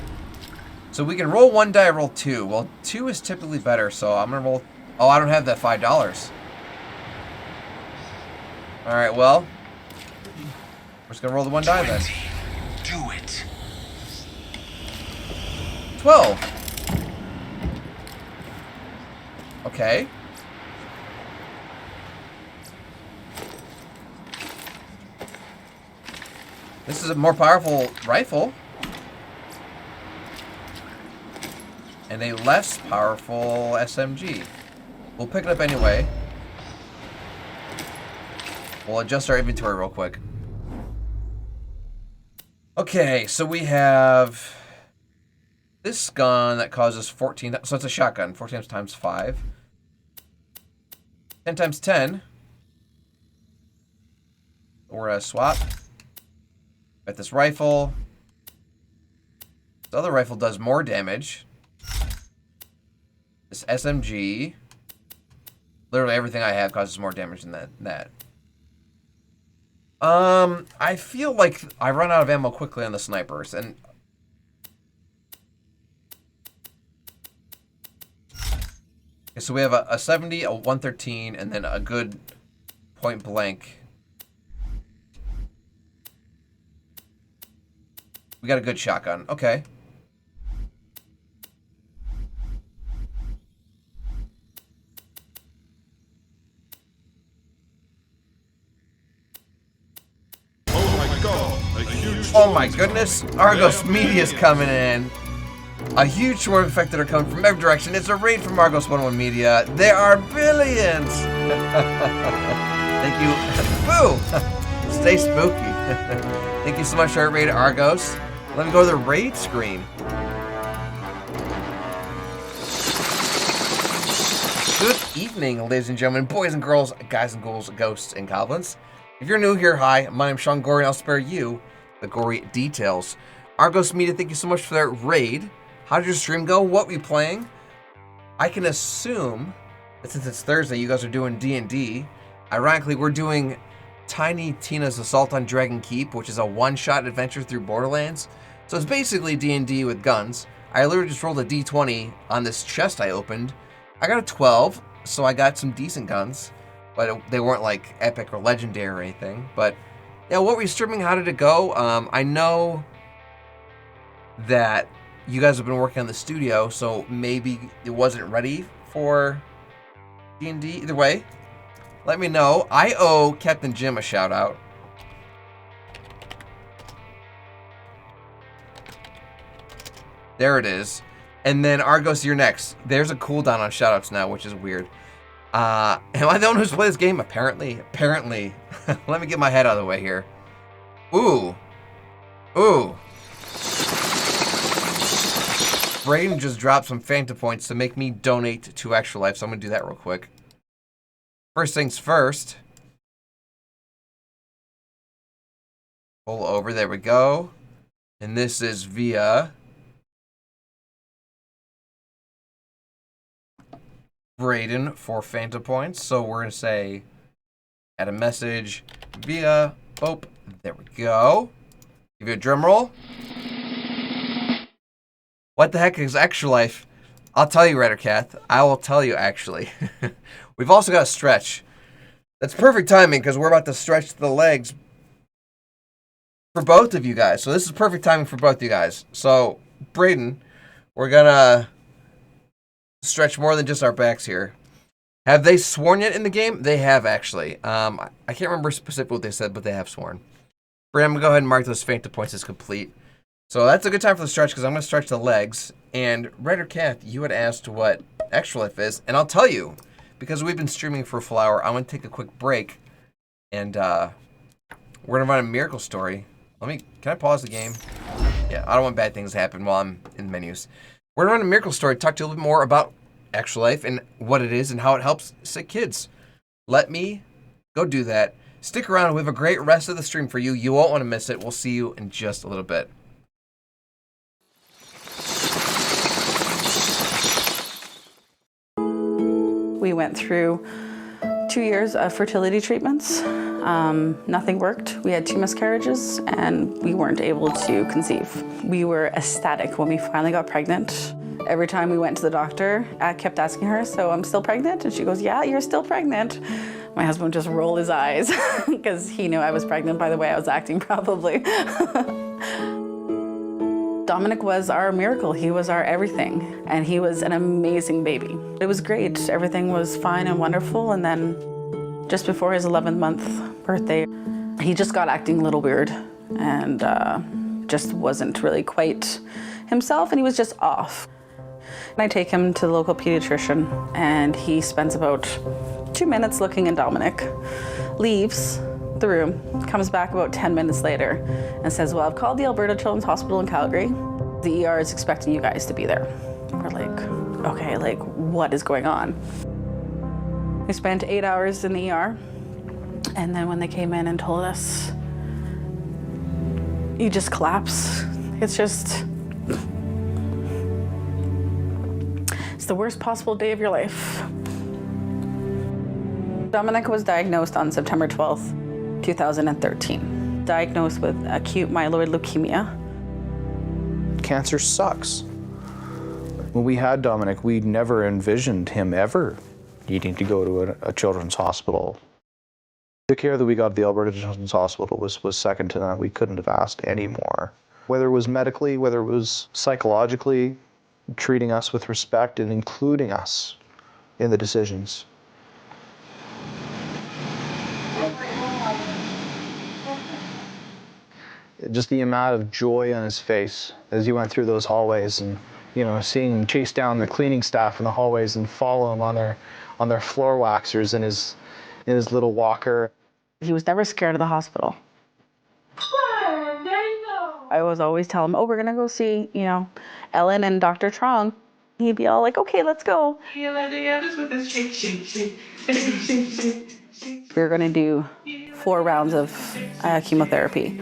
So we can roll 1 die, roll 2. Well, 2 is typically better, so I'm gonna roll... Oh, I don't have that $5. Alright, well... We're just gonna roll the 1 die then. Do it. 12. Okay. This is a more powerful rifle. And a less powerful SMG. We'll pick it up anyway. We'll adjust our inventory real quick. Okay, so we have this gun that causes 14, so it's a shotgun, 14 times 5. 10 times 10. We're gonna swap. Got this rifle. This other rifle does more damage. This SMG. Literally everything I have causes more damage than that. I feel like I run out of ammo quickly on the snipers, and okay, so we have a 70, a 113, and then a good point blank. We got a good shotgun. Okay. Oh my goodness, Argos Media's coming in. A huge swarm of infected are coming from every direction. It's a raid from Argos 11 Media. There are billions. Thank you. Boo! Stay spooky. Thank you so much for our raid, Argos. Let me go to the raid screen. Good evening, ladies and gentlemen, boys and girls, guys and ghouls, ghosts and goblins. If you're new here, hi, my name's Sean Gory, and I'll spare you the gory details. Argos Media, thank you so much for that raid. How did your stream go? What were you playing? I can assume that since it's Thursday, you guys are doing D&D. Ironically, we're doing Tiny Tina's Assault on Dragon Keep, which is a one-shot adventure through Borderlands. So it's basically D&D with guns. I literally just rolled a D20 on this chest I opened. I got a 12, so I got some decent guns. But they weren't like epic or legendary or anything. But yeah, what were you streaming? How did it go? I know that you guys have been working on the studio, so maybe it wasn't ready for D&D. Either way, let me know. I owe Captain Jim a shout out. There it is. And then Argos, you're next. There's a cooldown on shoutouts now, which is weird. Am I the one who's played this game? Apparently. Apparently. Let me get my head out of the way here. Ooh. Ooh. Braden just dropped some Phantom points to make me donate to Extra Life, so I'm going to do that real quick. First things first. Pull over. There we go. And this is via Braden for Phantom points. So we're going to say add a message via, oh, there we go. Give you a drum roll. What the heck is Extra Life? I'll tell you, Reddercath. I will tell you, actually. We've also got a stretch. That's perfect timing because we're about to stretch the legs for both of you guys. So this is perfect timing for both of you guys. So, Braden, we're going to stretch more than just our backs here. Have they sworn yet in the game? They have, actually. I can't remember specifically what they said, but they have sworn. Braden, I'm going to go ahead and mark those Phantom points as complete. So that's a good time for the stretch because I'm going to stretch the legs. And Redder Cat, you had asked what Extra Life is, and I'll tell you, because we've been streaming for a full hour, I'm going to take a quick break, and we're going to run a miracle story. Can I pause the game? Yeah, I don't want bad things to happen while I'm in the menus. We're going to run a miracle story, talk to you a little bit more about Extra Life and what it is and how it helps sick kids. Let me go do that. Stick around. We have a great rest of the stream for you. You won't want to miss it. We'll see you in just a little bit. We went through 2 years of fertility treatments. Nothing worked. We had 2 miscarriages and we weren't able to conceive. We were ecstatic when we finally got pregnant. Every time we went to the doctor, I kept asking her, so I'm still pregnant? And she goes, yeah, you're still pregnant. My husband would just roll his eyes because he knew I was pregnant by the way I was acting probably. Dominic was our miracle. He was our everything. And he was an amazing baby. It was great. Everything was fine and wonderful. And then just before his 11th month birthday, he just got acting a little weird and just wasn't really quite himself, and he was just off. I take him to the local pediatrician, and he spends about 2 minutes looking at Dominic, leaves the room, comes back about 10 minutes later, and says, well, I've called the Alberta Children's Hospital in Calgary. The ER is expecting you guys to be there. We're like, okay, like, what is going on? We spent 8 hours in the ER, and then when they came in and told us, you just collapse. It's the worst possible day of your life. Dominic was diagnosed on September 12th, 2013. Diagnosed with acute myeloid leukemia. Cancer sucks. When we had Dominic, we never envisioned him ever needing to go to a children's hospital. The care that we got at the Alberta Children's Hospital was second to none. We couldn't have asked any more. Whether it was medically, whether it was psychologically, treating us with respect and including us in the decisions. Just the amount of joy on his face as he went through those hallways, and seeing him chase down the cleaning staff in the hallways and follow him on their floor waxers in his little walker. He was never scared of the hospital. I was always tell him, oh, we're gonna go see, Ellen and Dr. Trong. He'd be all like, okay, let's go. We were gonna do 4 rounds of chemotherapy.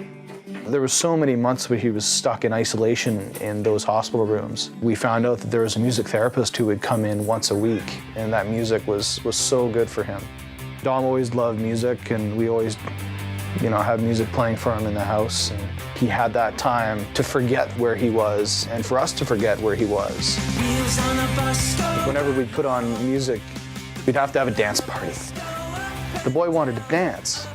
There were so many months where he was stuck in isolation in those hospital rooms. We found out that there was a music therapist who would come in once a week, and that music was so good for him. Dom always loved music, and we always, had music playing for him in the house. And he had that time to forget where he was, and for us to forget where he was. Whenever we'd put on music, we'd have to have a dance party. The boy wanted to dance.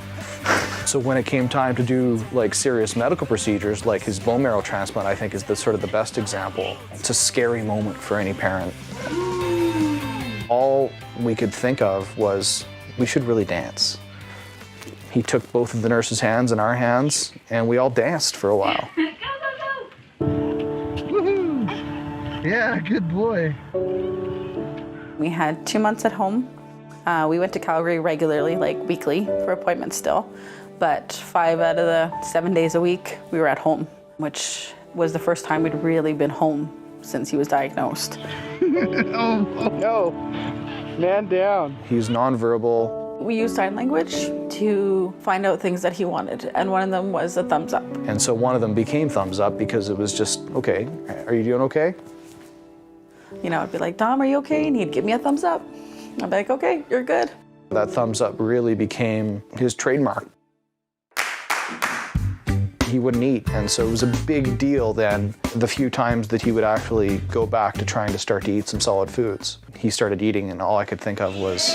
So when it came time to do serious medical procedures, like his bone marrow transplant, I think is the best example. It's a scary moment for any parent. All we could think of was, we should really dance. He took both of the nurse's hands in our hands, and we all danced for a while. Woohoo! Yeah, good boy. We had 2 months at home. We went to Calgary regularly, weekly, for appointments still. But 5 out of the 7 days a week, we were at home, which was the first time we'd really been home since he was diagnosed. Oh, no. Man down. He's nonverbal. We used sign language to find out things that he wanted, and one of them was a thumbs up. And so one of them became thumbs up because it was just, okay, are you doing okay? I'd be like, Dom, are you okay? And he'd give me a thumbs up. I'd be like, okay, you're good. That thumbs up really became his trademark. He wouldn't eat, and so it was a big deal then the few times that he would actually go back to trying to start to eat some solid foods. He started eating, and all I could think of was,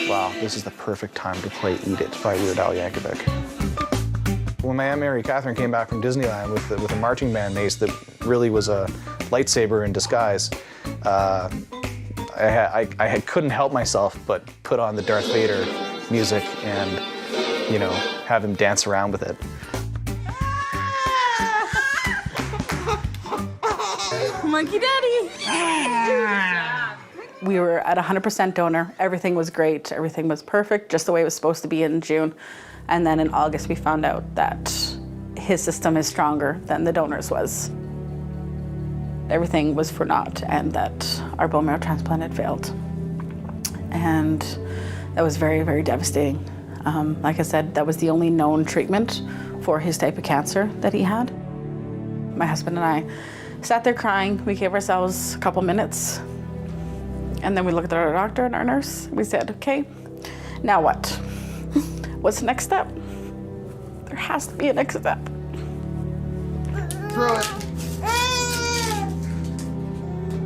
wow, this is the perfect time to play Eat It by Weird Al Yankovic. When my Aunt Mary Catherine came back from Disneyland with a marching band mace that really was a lightsaber in disguise, I couldn't help myself but put on the Darth Vader music and, have him dance around with it. Monkey Daddy! We were at 100% donor. Everything was great. Everything was perfect, just the way it was supposed to be in June. And then in August, we found out that his system is stronger than the donor's was. Everything was for naught, and that our bone marrow transplant had failed. And that was very, very devastating. Like I said, that was the only known treatment for his type of cancer that he had. My husband and I sat there crying. We gave ourselves a couple minutes, and then we looked at our doctor and our nurse. We said, okay, now what? What's the next step? There has to be a next step. Throw it.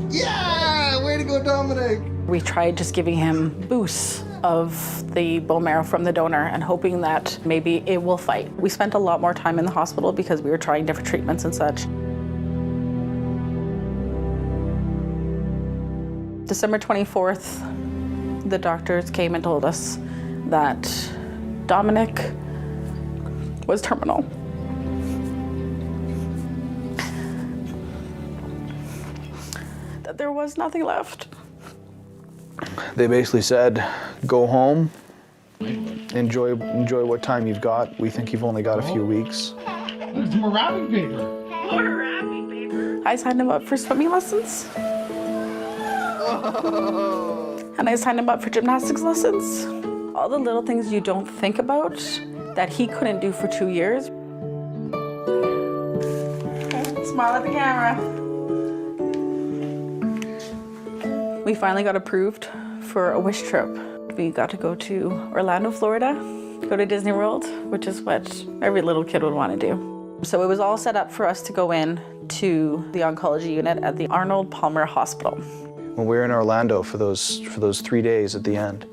Yeah! Way to go, Dominic! We tried just giving him boosts of the bone marrow from the donor and hoping that maybe it will fight. We spent a lot more time in the hospital because we were trying different treatments and such. December 24th, the doctors came and told us that Dominic was terminal. That there was nothing left. They basically said, go home, enjoy what time you've got. We think you've only got a few weeks. There's more wrapping paper. More wrapping paper. I signed him up for swimming lessons. Oh. And I signed him up for gymnastics lessons. All the little things you don't think about that he couldn't do for 2 years. Okay, smile at the camera. We finally got approved for a wish trip. We got to go to Orlando, Florida, go to Disney World, which is what every little kid would want to do. So it was all set up for us to go in to the oncology unit at the Arnold Palmer Hospital. When we were in Orlando for those 3 days at the end,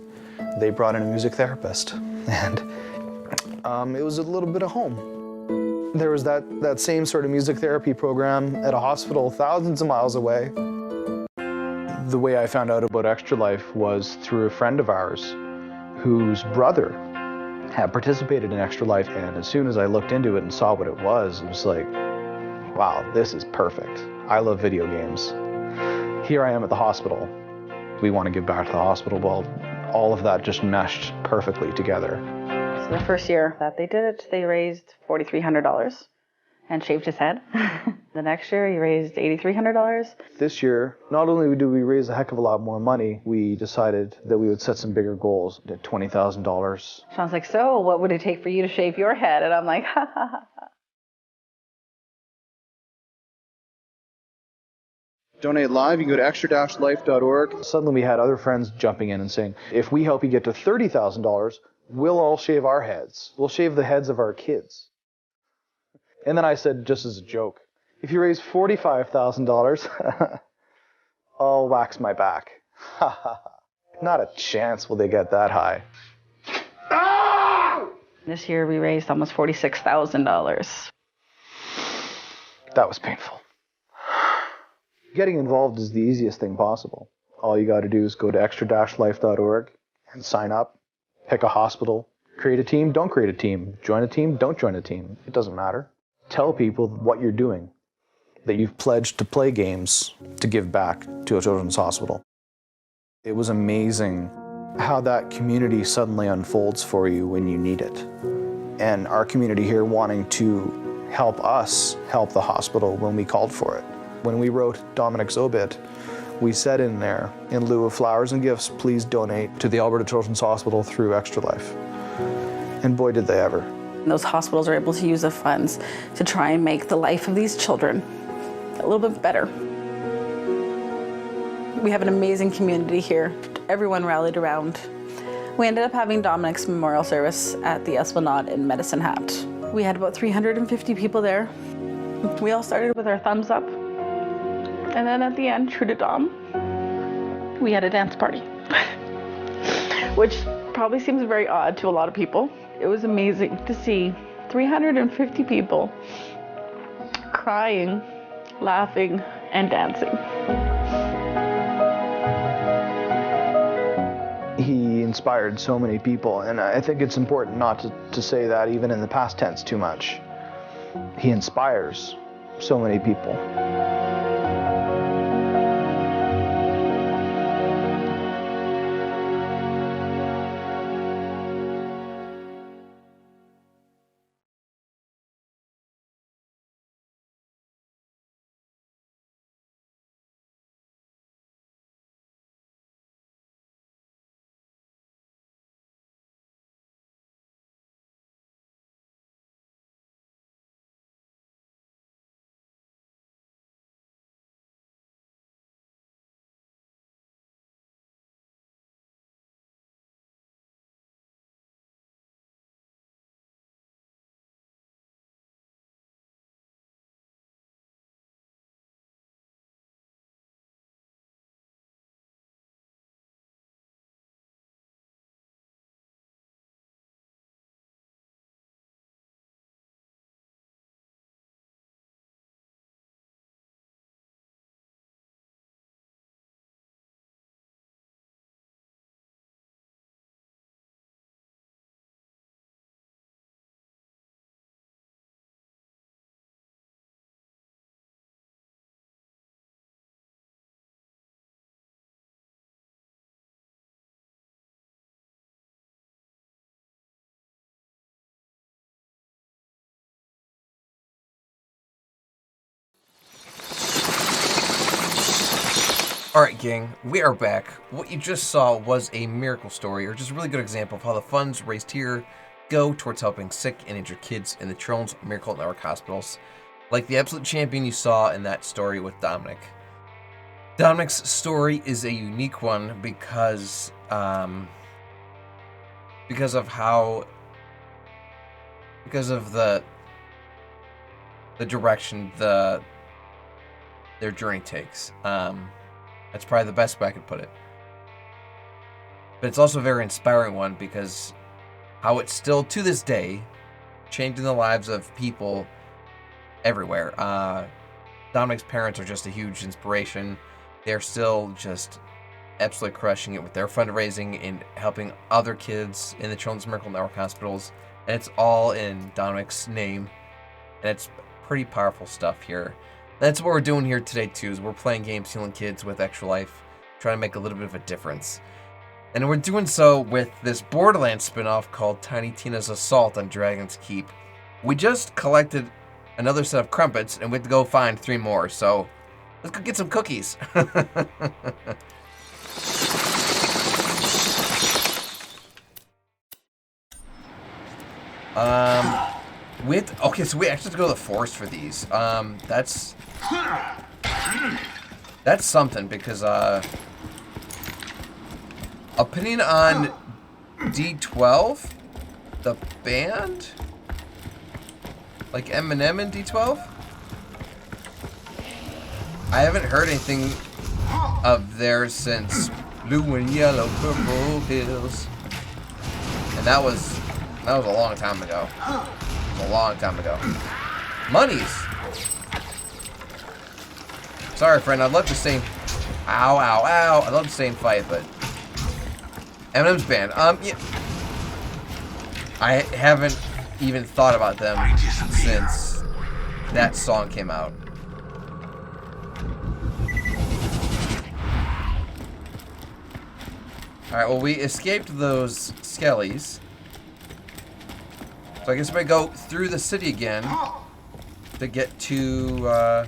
they brought in a music therapist, and it was a little bit of home. There was that same sort of music therapy program at a hospital thousands of miles away. The way I found out about Extra Life was through a friend of ours whose brother had participated in Extra Life, and as soon as I looked into it and saw what it was like, wow, this is perfect. I love video games. Here I am at the hospital. We want to give back to the hospital. Well, all of that just meshed perfectly together. So the first year that they did it, they raised $4,300 and shaved his head. The next year, he raised $8,300. This year, not only did we raise a heck of a lot more money, we decided that we would set some bigger goals at $20,000. Sean's like, so what would it take for you to shave your head? And I'm like, ha ha ha. Donate live, you can go to extra-life.org. Suddenly we had other friends jumping in and saying, if we help you get to $30,000, we'll all shave our heads. We'll shave the heads of our kids. And then I said, just as a joke, if you raise $45,000, I'll wax my back. Not a chance will they get that high. This year we raised almost $46,000. That was painful. Getting involved is the easiest thing possible. All you got to do is go to extra-life.org and sign up, pick a hospital, create a team, don't create a team, join a team, don't join a team. It doesn't matter. Tell people what you're doing, that you've pledged to play games to give back to a children's hospital. It was amazing how that community suddenly unfolds for you when you need it. And our community here wanting to help us help the hospital when we called for it. When we wrote Dominic's obit, we said in there, in lieu of flowers and gifts, please donate to the Alberta Children's Hospital through Extra Life. And boy, did they ever. Those hospitals are able to use the funds to try and make the life of these children a little bit better. We have an amazing community here. Everyone rallied around. We ended up having Dominic's memorial service at the Esplanade in Medicine Hat. We had about 350 people there. We all started with our thumbs up. And then at the end, true to Dom, we had a dance party, which probably seems very odd to a lot of people. It was amazing to see 350 people crying, laughing, and dancing. He inspired so many people, and I think it's important not to say that even in the past tense too much. He inspires so many people. Alright, gang, we are back. What you just saw was a miracle story, or just a really good example of how the funds raised here go towards helping sick and injured kids in the Children's Miracle Network hospitals. Like the absolute champion you saw in that story with Dominic. Dominic's story is a unique one because of the direction their journey takes. That's probably the best way I could put it. But it's also a very inspiring one because how it's still, to this day, changing the lives of people everywhere. Dominic's parents are just a huge inspiration. They're still just absolutely crushing it with their fundraising and helping other kids in the Children's Miracle Network hospitals. And it's all in Dominic's name. And it's pretty powerful stuff here. That's what we're doing here today, too, is we're playing games, healing kids with extra life, trying to make a little bit of a difference. And we're doing so with this Borderlands spinoff called Tiny Tina's Assault on Dragon's Keep. We just collected another set of crumpets, and we have to go find 3 more, so let's go get some cookies. Okay, so we actually have to go to the forest for these. That's something, because, opinion on D12, the band, like Eminem in D12, I haven't heard anything of theirs since Blue and Yellow Purple Hills, and that was a long time ago. A long time ago. Monies. Sorry, friend. I'd love to stay. Ow, ow, ow. I'd love to stay and fight, but Eminem's band. Yeah. I haven't even thought about them since that song came out. All right. Well, we escaped those skellies. So I guess we go through the city again to get to,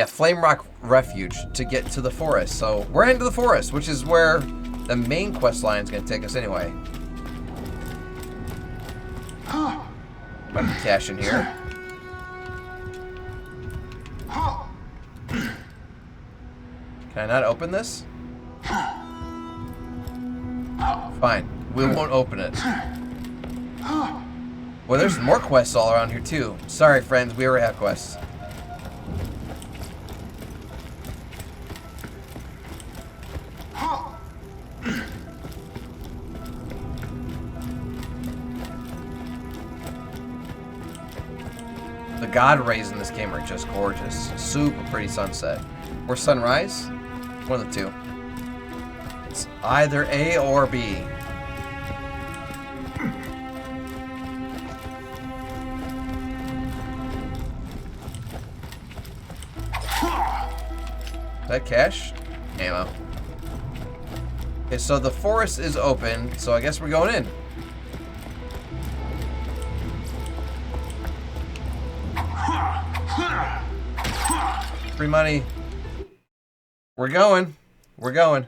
Flame Rock Refuge to get to the forest. So we're heading to the forest, which is where the main quest line is going to take us anyway. Put the cash in here. Can I not open this? Fine. We won't open it. Well, there's more quests all around here, too. Sorry, friends. We already have quests. The god rays in this game are just gorgeous. Super pretty sunset. Or sunrise? One of the two. It's either A or B. Is that cash? Ammo. Okay, so the forest is open, so I guess we're going in. Free money. We're going. We're going.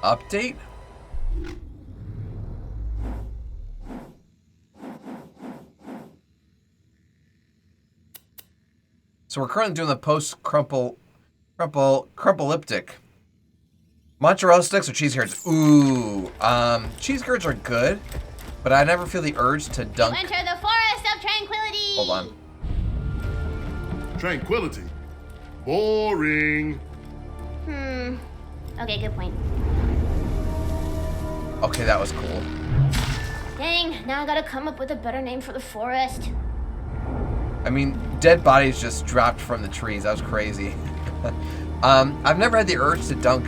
Update? So we're currently doing the post-crumpolyptic. Mozzarella sticks or cheese curds? Ooh, cheese curds are good, but I never feel the urge to dunk. You enter the forest of tranquility. Hold on. Tranquility. Boring. Okay, good point. Okay, that was cool. Dang, now I gotta come up with a better name for the forest. I mean, dead bodies just dropped from the trees. That was crazy. I've never had the urge to dunk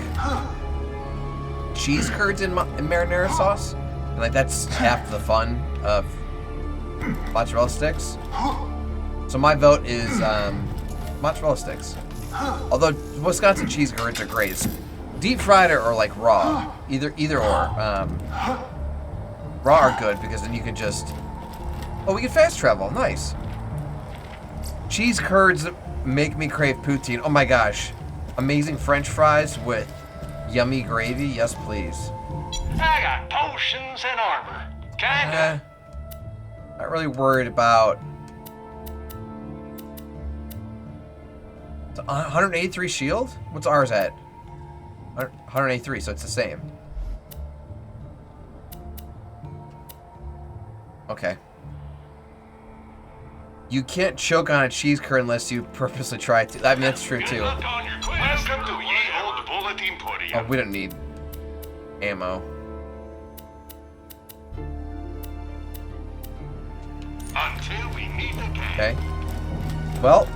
cheese curds in marinara sauce. And, like, that's half the fun of mozzarella sticks. So my vote is mozzarella sticks. Although Wisconsin cheese curds are great. It's deep fried or like raw. Either or. Raw are good because then you can just Oh, we can fast travel. Nice. Cheese curds make me crave poutine. Oh my gosh. Amazing French fries with yummy gravy. Yes, please. I got potions and armor. Kinda. Not really worried about. It's 183 shield? What's ours at? 183, so it's the same. Okay. You can't choke on a cheese curd unless you purposely try to. I mean, that's true too. Welcome to Ye Old Bulletin Podium. Oh, we don't need ammo. Until we meet again. Okay. Well,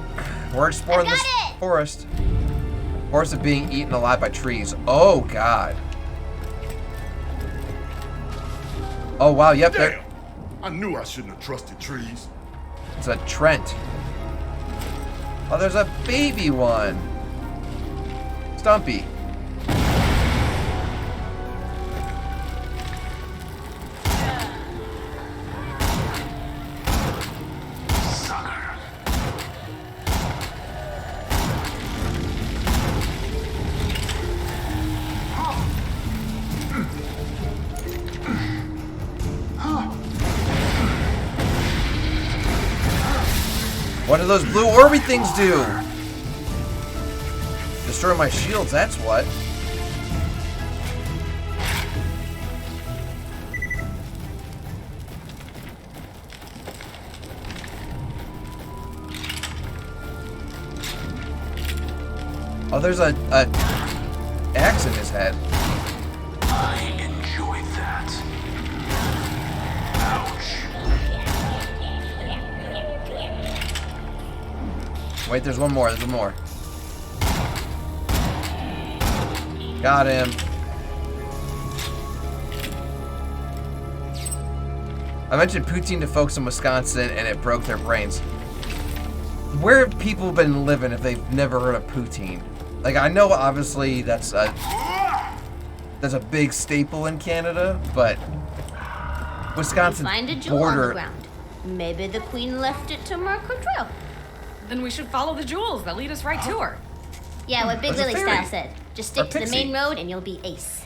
we're exploring this forest. Forest of being eaten alive by trees. Oh God. Oh wow. Yep. Damn. I knew I shouldn't have trusted trees. It's a Trent. Oh, there's a baby one. Stumpy. What do those blue orby things do? Destroy my shields, that's what. Oh, there's a axe in his head. I enjoyed that. Ouch. Wait, there's one more. There's one more. Got him. I mentioned poutine to folks in Wisconsin, and it broke their brains. Where have people been living if they've never heard of poutine? Like, I know obviously that's a big staple in Canada, but Wisconsin Find a jewel on the border. ground. Maybe the queen left it to mark her trail. Then we should follow the jewels that lead us right to her. Yeah, what Big That's a Lily fairy. Style said. Just stick Or to the pixie. main road and you'll be ace.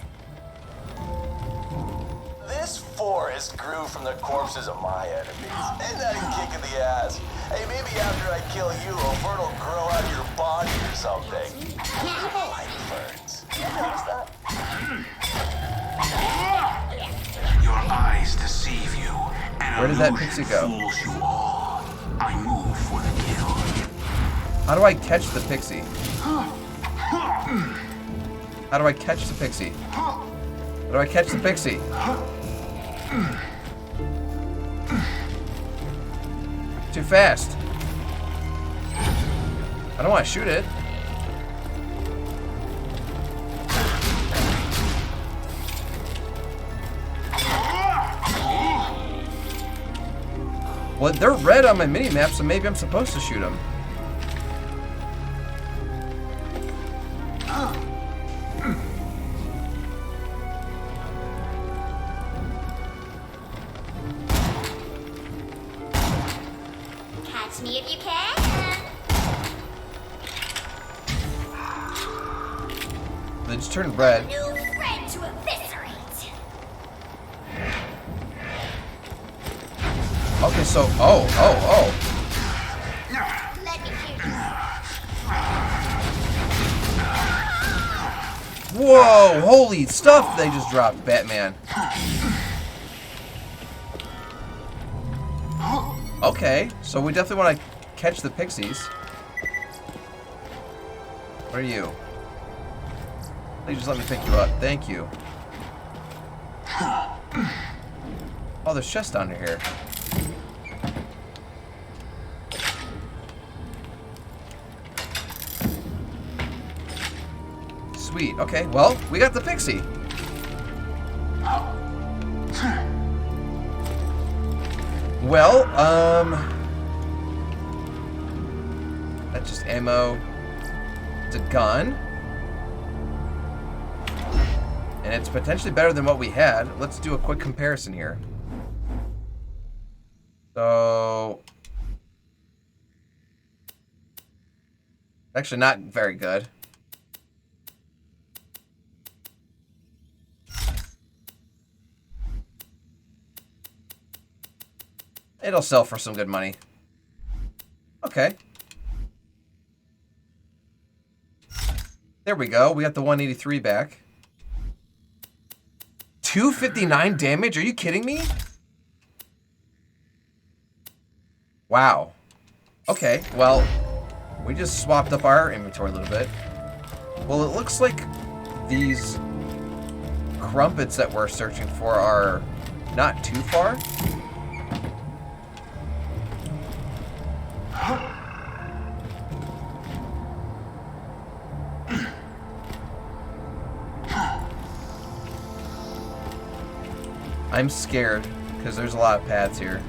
This forest grew from the corpses of my enemies. Ain't that a kick in the ass? Hey, maybe after I kill you, a fern will grow out of your body or something. I like ferns. You notice that? Your eyes deceive you, and Where did that illusion pixie go? fools you all. I move for the kill. How do I catch the pixie? How do I catch the pixie? How do I catch the pixie? Too fast. I don't want to shoot it. Well, they're red on my mini-map, so maybe I'm supposed to shoot them. Catch me if you can. They just turned red. New friend to eviscerate. Okay, so oh. Let me hear you. Whoa, holy stuff they just dropped, Batman. Okay, so we definitely want to catch the pixies. What are you? Please just let me pick you up. Thank you. Oh, there's chests down here. Sweet. Okay, well, we got the pixie. Well, that's just ammo. It's a gun. And it's potentially better than what we had. Let's do a quick comparison here. So... Actually, not very good. It'll sell for some good money. Okay. There we go. We got the 183 back. 259 damage? Are you kidding me? Wow. Okay, well, we just swapped up our inventory a little bit. Well, it looks like these crumpets that we're searching for are not too far. I'm scared because there's a lot of paths here.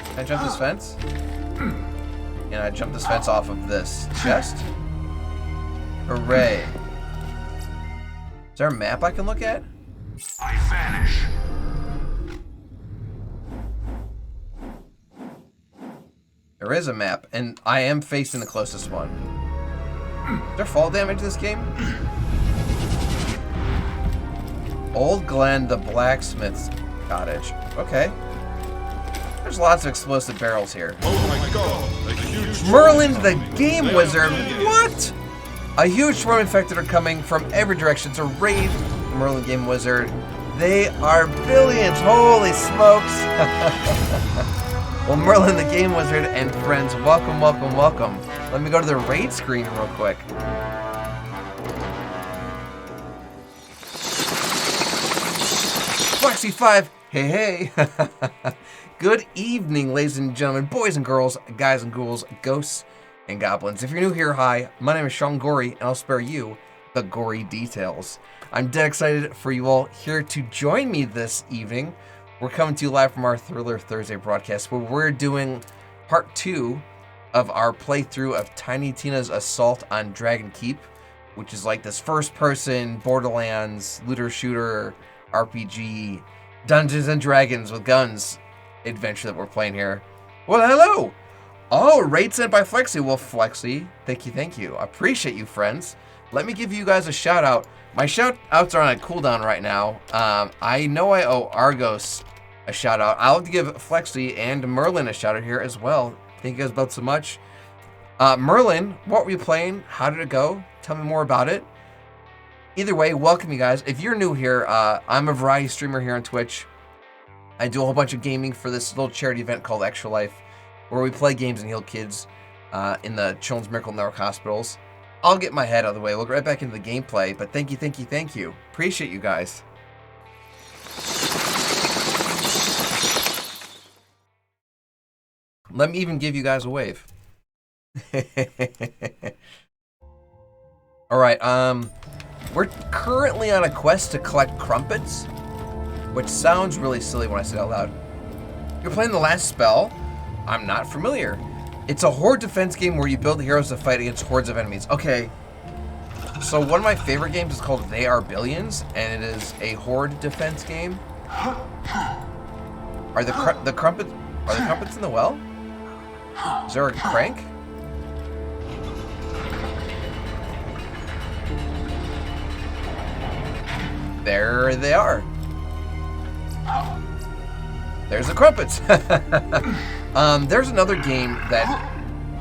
Can I jump this fence? And I jump this fence off of this chest. Hooray. Is there a map I can look at? I vanish. There is a map, and I am facing the closest one. Is there fall damage in this game? Old Glen, the blacksmith's cottage. Okay. There's lots of explosive barrels here. Oh my god, a huge Merlin the Game Wizard? What? A huge swarm infected are coming from every direction to raid the Merlin Game Wizard. They are billions. Holy smokes. Well, Merlin the Game Wizard and friends, welcome, welcome, welcome. Let me go to the raid screen real quick. Flexi 5, hey, hey. Good evening, ladies and gentlemen, boys and girls, guys and ghouls, ghosts and goblins. If you're new here, hi, my name is Sean Gory, and I'll spare you the gory details. I'm dead excited for you all here to join me this evening. We're coming to you live from our Thriller Thursday broadcast, where we're doing part 2 of our playthrough of Tiny Tina's Assault on Dragon Keep, which is like this first-person Borderlands looter-shooter RPG Dungeons and Dragons with guns adventure that we're playing here. Well, hello! Oh, raid sent by Flexi. Well, Flexi, thank you. I appreciate you, friends. Let me give you guys a shout out. My shout outs are on a cooldown right now. I know I owe Argos a shout out. I'll have to give Flexi and Merlin a shout out here as well. Thank you guys both so much. Merlin, what were you playing? How did it go? Tell me more about it. Either way, welcome you guys. If you're new here, I'm a variety streamer here on Twitch. I do a whole bunch of gaming for this little charity event called Extra Life, where we play games and heal kids in the Children's Miracle Network hospitals. I'll get my head out of the way. We'll get right back into the gameplay, but thank you. Appreciate you guys. Let me even give you guys a wave. Alright, we're currently on a quest to collect crumpets, which sounds really silly when I say it out loud. You're playing the last spell? I'm not familiar. It's a horde defense game where you build heroes to fight against hordes of enemies. Okay, so one of my favorite games is called They Are Billions, and it is a horde defense game. Are the crumpets in the well? Is there a crank? There they are. There's the crumpets. There's another game that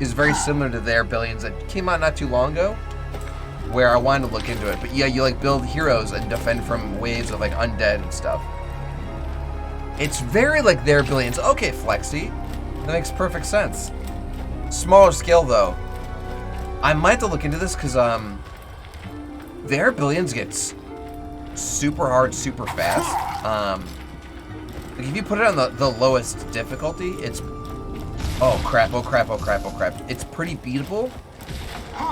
is very similar to Their Billions that came out not too long ago, where I wanted to look into it. But yeah, you like build heroes and defend from waves of like undead and stuff. It's very like Their Billions. Okay, Flexi, that makes perfect sense. Smaller scale though. I might have to look into this because Their Billions gets super hard, super fast. Like if you put it on the lowest difficulty, it's oh crap. It's pretty beatable,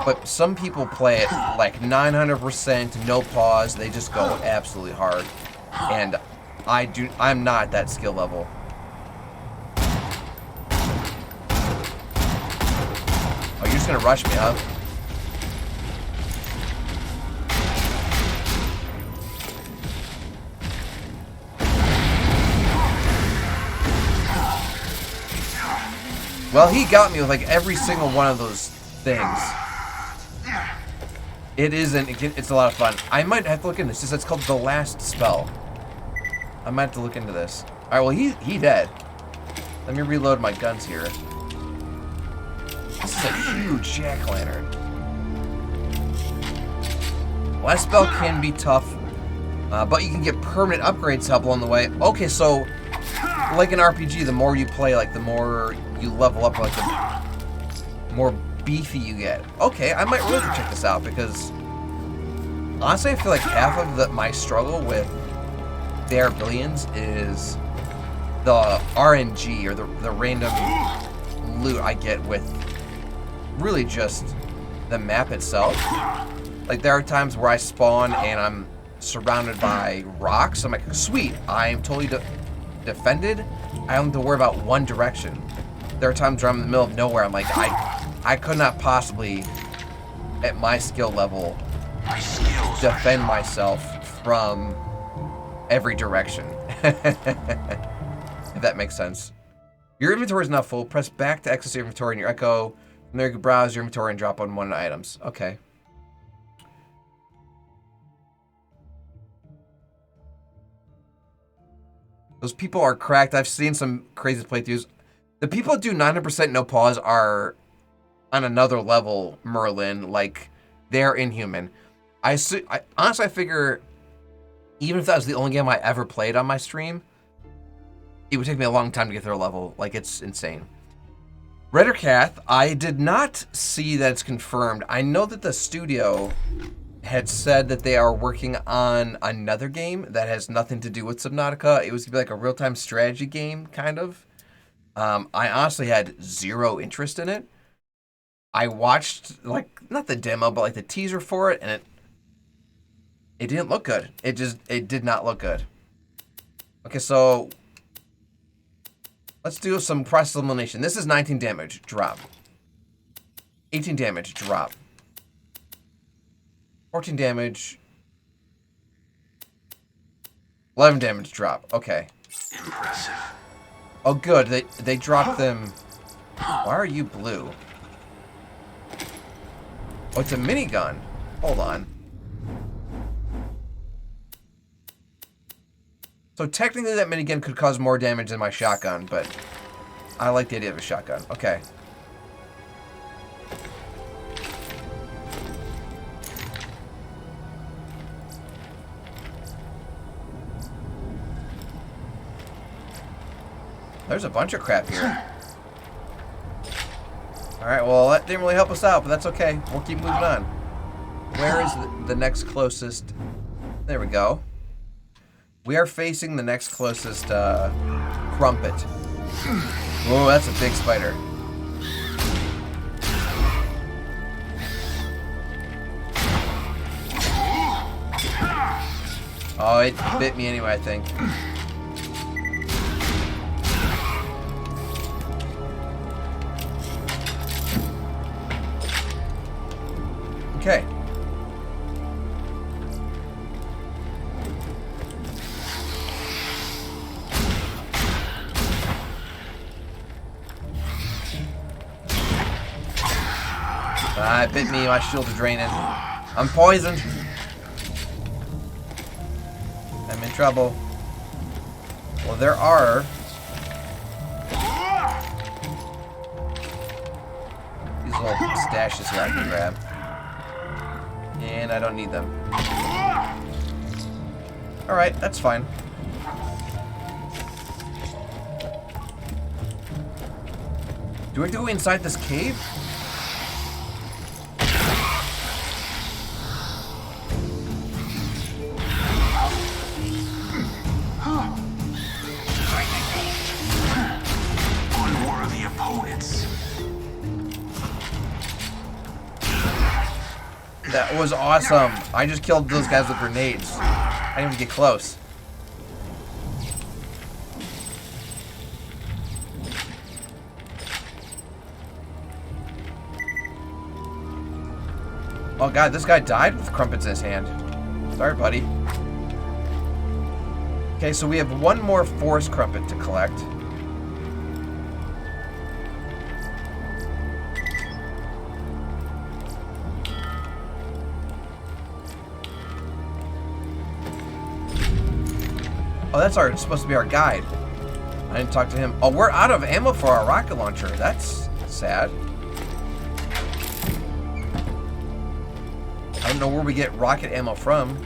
but some people play it like 900%, no pause. They just go absolutely hard, and I'm not at that skill level. Oh, you're just gonna rush me, huh? Well, he got me with like every single one of those things. It's a lot of fun. I might have to look into this. It's called The Last Spell. I might have to look into this. Alright, well, he dead. Let me reload my guns here. This is a huge jack-o'-lantern. Last Spell can be tough, but you can get permanent upgrades to help along the way. Okay, so, like an RPG, the more you play, like, the more you level up, like, the more beefy you get. Okay, I might really check this out, because honestly, I feel like half of my struggle with their billions is the RNG, or the random loot I get with really just the map itself. Like, there are times where I spawn and I'm surrounded by rocks. I'm like, sweet, I'm totally defended. I don't have to worry about one direction. There are times where I'm in the middle of nowhere. I'm like, I could not possibly, at my skill level, defend myself from every direction. If that makes sense. Your inventory is not full. Press back to access your inventory in your Echo. From there you can browse your inventory and drop unwanted items. Okay. Those people are cracked. I've seen some crazy playthroughs. The people that do 900% no pause are on another level, Merlin. Like, they're inhuman. Honestly, I figure, even if that was the only game I ever played on my stream, it would take me a long time to get to their level. Like, it's insane. Reddercath, I did not see that it's confirmed. I know that the studio had said that they are working on another game that has nothing to do with Subnautica. It was going to be like a real-time strategy game, kind of. I honestly had zero interest in it. I watched, like, not the demo, but like the teaser for it, and it didn't look good. It did not look good. Okay, so let's do some process elimination. This is 19 damage, drop. 18 damage, drop. 14 damage. 11 damage, drop. Okay. Impressive. Oh, good. They dropped them. Why are you blue? Oh, it's a minigun. Hold on. So technically that minigun could cause more damage than my shotgun, but I like the idea of a shotgun. Okay. There's a bunch of crap here. Alright, well, that didn't really help us out, but that's okay. We'll keep moving on. Where is the next closest? There we go. We are facing the next closest crumpet. Oh, that's a big spider. Oh, it bit me anyway, I think. Okay. It bit me, my shields are draining. I'm poisoned. I'm in trouble. Well, there are these little stashes here I can grab. And I don't need them. Alright, that's fine. Do we have to go inside this cave? Unworthy opponents. That was awesome. I just killed those guys with grenades. I didn't even get close. Oh god, this guy died with crumpets in his hand. Sorry, buddy. Okay, so we have one more forest crumpet to collect. Oh, that's supposed to be our guide. I didn't talk to him. Oh, we're out of ammo for our rocket launcher. That's sad. I don't know where we get rocket ammo from.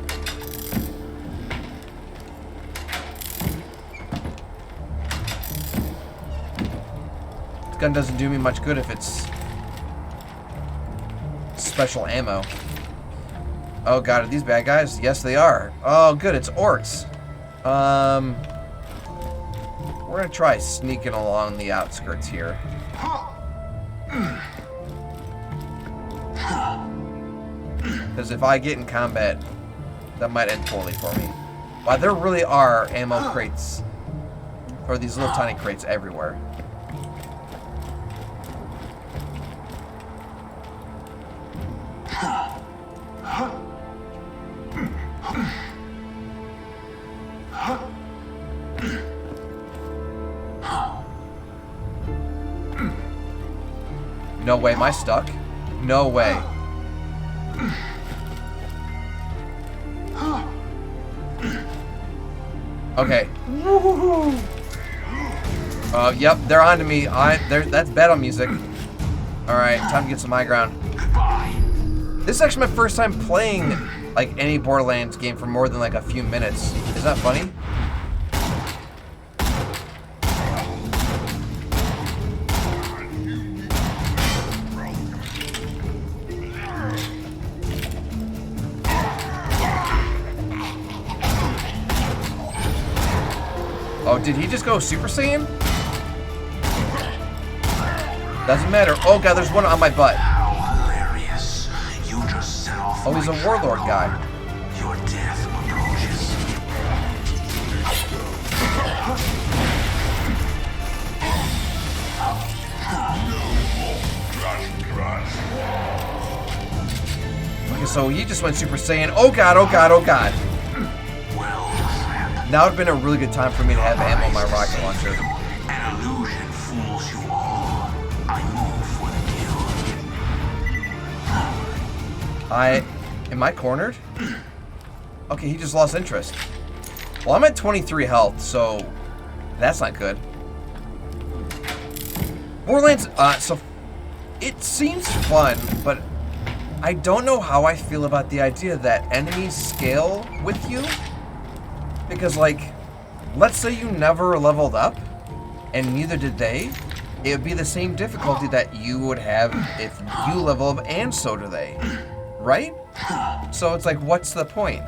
This gun doesn't do me much good if it's special ammo. Oh god, are these bad guys? Yes, they are. Oh, good, it's orcs. We're gonna try sneaking along the outskirts here. Because if I get in combat, that might end poorly for me. Wow, there really are ammo crates, or these little tiny crates everywhere. No way, am I stuck? No way. Okay. Yep, they're onto me. That's battle music. Alright, time to get some high ground. This is actually my first time playing like any Borderlands game for more than like a few minutes. Is that funny? Oh, did he just go Super Saiyan? Doesn't matter. Oh god, there's one on my butt. Hilarious. You just set off. Oh, he's a warlord guy. Your death approaches. Okay, so he just went Super Saiyan. Oh god, oh god, oh god. Now would have been a really good time for me to have ammo on my rocket launcher. An illusion fools you all. I move for the kill. Am I cornered? Okay, he just lost interest. Well, I'm at 23 health, so that's not good. Borderlands, so it seems fun, but I don't know how I feel about the idea that enemies scale with you. Because, like, let's say you never leveled up, and neither did they. It would be the same difficulty that you would have if you level up, and so do they. Right? So it's like, what's the point?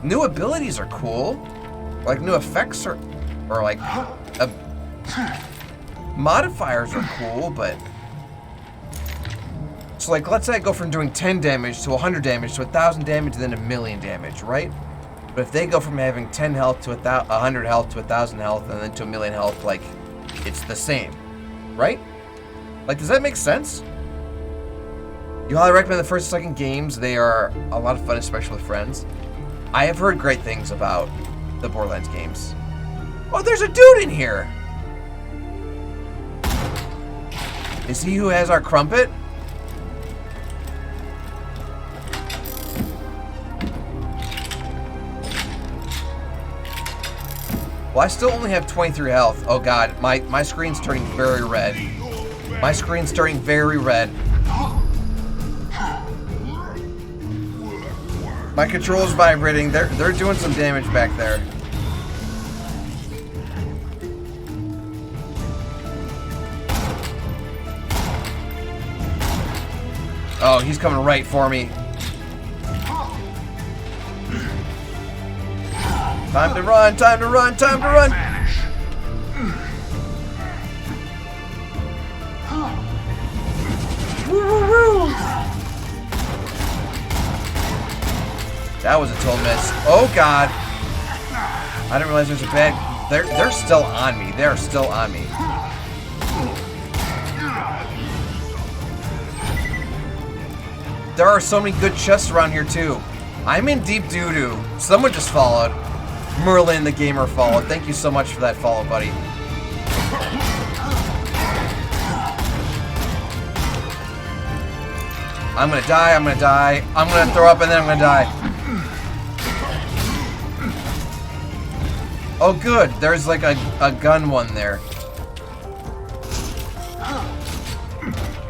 New abilities are cool. Like, new effects are like, modifiers are cool, but... So, like, let's say I go from doing 10 damage to 100 damage to 1,000 damage and then 1,000,000 damage, right? But if they go from having 10 health to 100 health to 1,000 health and then to 1,000,000 health, like, it's the same, right? Like, does that make sense? You highly recommend the first and second games. They are a lot of fun, especially with friends. I have heard great things about the Borderlands games. Oh, there's a dude in here! Is he who has our crumpet? Well, I still only have 23 health. Oh god, my screen's turning very red. My screen's turning very red. My control's vibrating. They're doing some damage back there. Oh, he's coming right for me. Time to run, time to run, time to run! Woo, woo, woo. That was a total miss. Oh god! I didn't realize there's a bad... They're still on me. They're still on me. There are so many good chests around here too. I'm in deep doo-doo. Someone just followed. Merlin the Gamer followed. Thank you so much for that follow, buddy. I'm gonna die, I'm gonna die. I'm gonna throw up and then I'm gonna die. Oh, good. There's like a gun one there.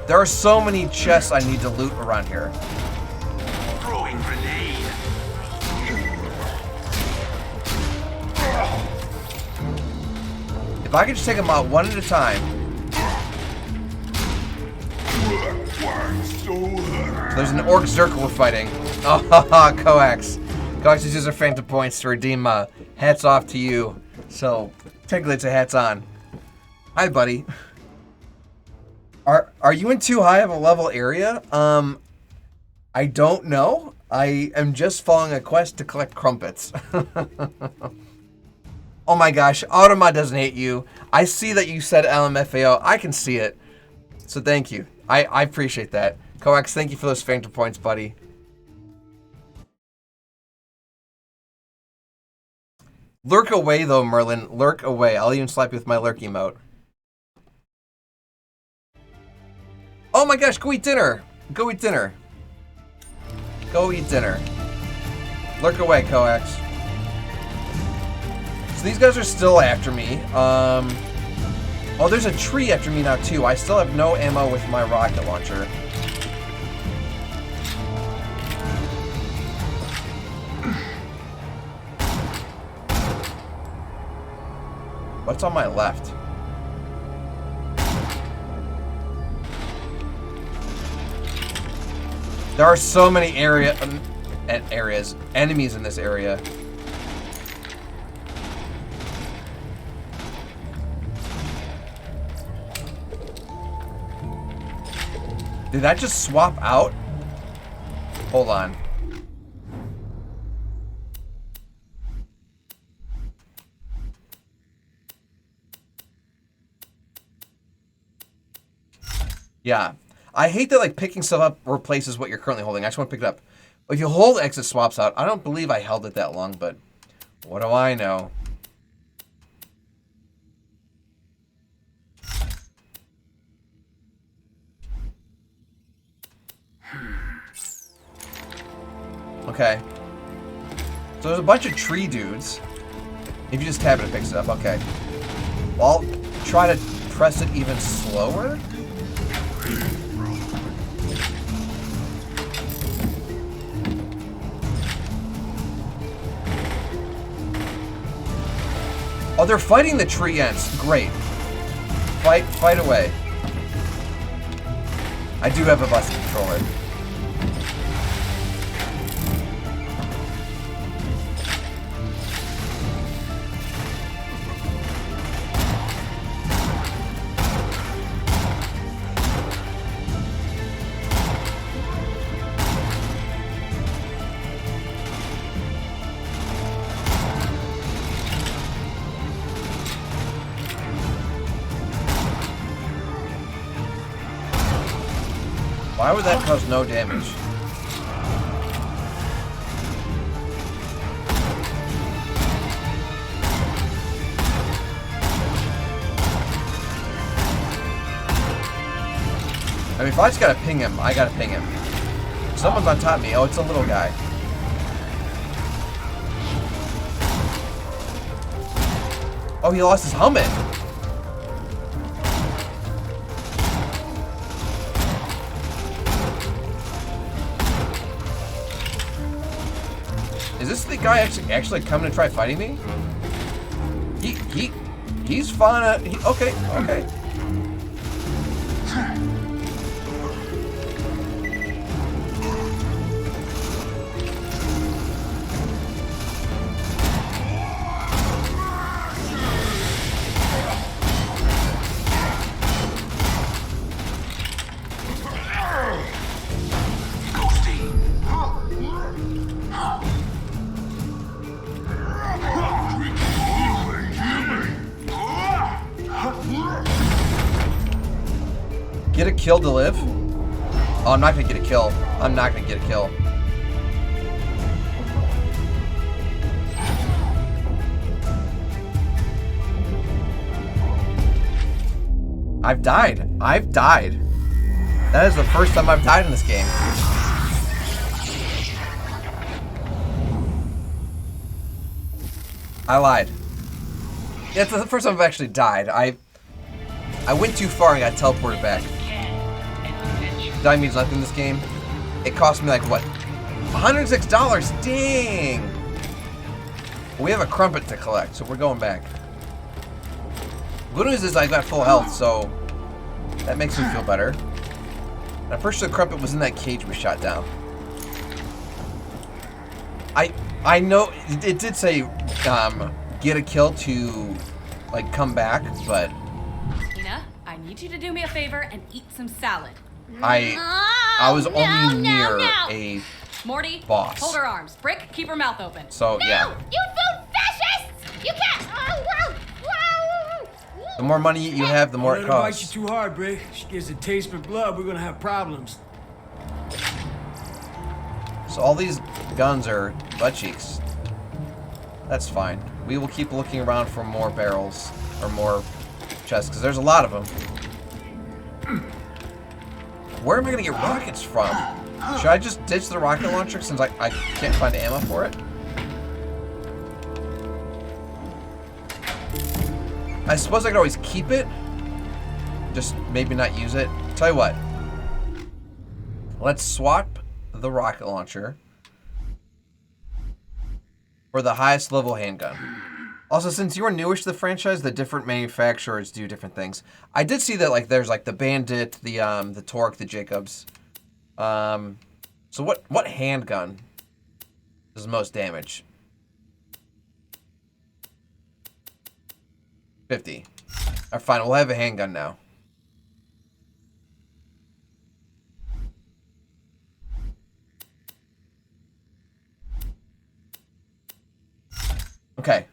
There are so many chests I need to loot around here. Throwing grenade. If I could just take them out one at a time. There's an orc zerk we're fighting. Oh, haha, Coax. Coax uses our phantom points to redeem hats off to you. So, technically it's a hats on. Hi, buddy. Are you in too high of a level area? I don't know. I am just following a quest to collect crumpets. Oh my gosh, Automa doesn't hate you. I see that you said LMFAO. I can see it. So thank you. I appreciate that. Coax, thank you for those phantom points, buddy. Lurk away though, Merlin. Lurk away. I'll even slap you with my lurk emote. Oh my gosh, go eat dinner. Go eat dinner. Go eat dinner. Lurk away, Coax. So these guys are still after me. Oh, there's a tree after me now too. I still have no ammo with my rocket launcher. What's on my left? There are so many enemies in this area. Did that just swap out? Hold on. Yeah. I hate that like picking stuff up replaces what you're currently holding. I just want to pick it up. If you hold X, it swaps out. I don't believe I held it that long, but what do I know? Okay. So there's a bunch of tree dudes. If you just tap it, it picks it up. Okay. Well, I'll try to press it even slower. Oh, they're fighting the tree ants. Great. Fight away. I do have a busted controller. Why would that cause no damage? I mean, if I just gotta ping him, I gotta ping him. Someone's on top of me. Oh, it's a little guy. Oh, he lost his helmet. Is this the guy actually coming to try fighting me? He's fine. Okay. Get a kill to live? Oh, I'm not gonna get a kill. I'm not gonna get a kill. I've died. I've died. That is the first time I've died in this game. I lied. It's the first time I've actually died. I went too far and got teleported back. Dying means nothing in this game. It cost me like, what? $106? Dang! We have a crumpet to collect, so we're going back. Good news is I got full health, so that makes me feel better. I'm pretty sure the crumpet was in that cage we shot down. I know it did say get a kill to like come back, but Tina, I need you to do me a favor and eat some salad. I was only near a Morty, boss. hold her arms. Brick, keep her mouth open. So yeah. You food fascists! You can't! The more money you have, the more it Don't let her bite costs. you too hard, Brick. She gets a taste for blood, we're gonna have problems. So all these guns are butt cheeks. That's fine. We will keep looking around for more barrels or more chests, because there's a lot of them. Where am I gonna get rockets from? Should I just ditch the rocket launcher since I can't find ammo for it? I suppose I could always keep it. Just maybe not use it. Tell you what. Let's swap the rocket launcher for the highest level handgun. Also, since you are newish to the franchise, the different manufacturers do different things. I did see that like there's like the Bandit, the Torque, the Jacobs. So what handgun does the most damage? 50. Alright, fine. We'll have a handgun now. Okay.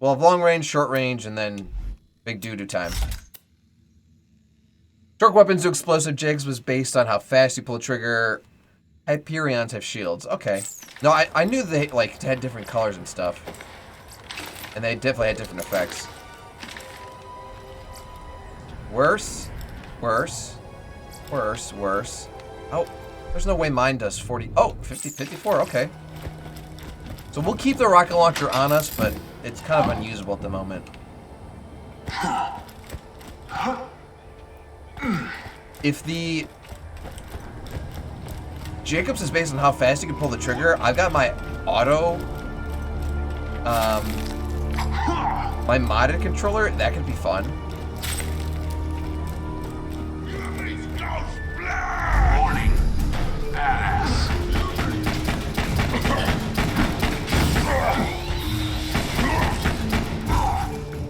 We'll have long range, short range, and then big doo-doo time. Torque weapons to explosive jigs was based on how fast you pull the trigger. Hyperions have shields. Okay. No, I knew they like had different colors and stuff. And they definitely had different effects. Worse. Worse. Worse. Worse. Oh, there's no way mine does 40. Oh, 50, 54. Okay. So we'll keep the rocket launcher on us, but it's kind of unusable at the moment. If the Jacobs is based on how fast you can pull the trigger, I've got my auto, my modded controller. That could be fun. Warning. Badass.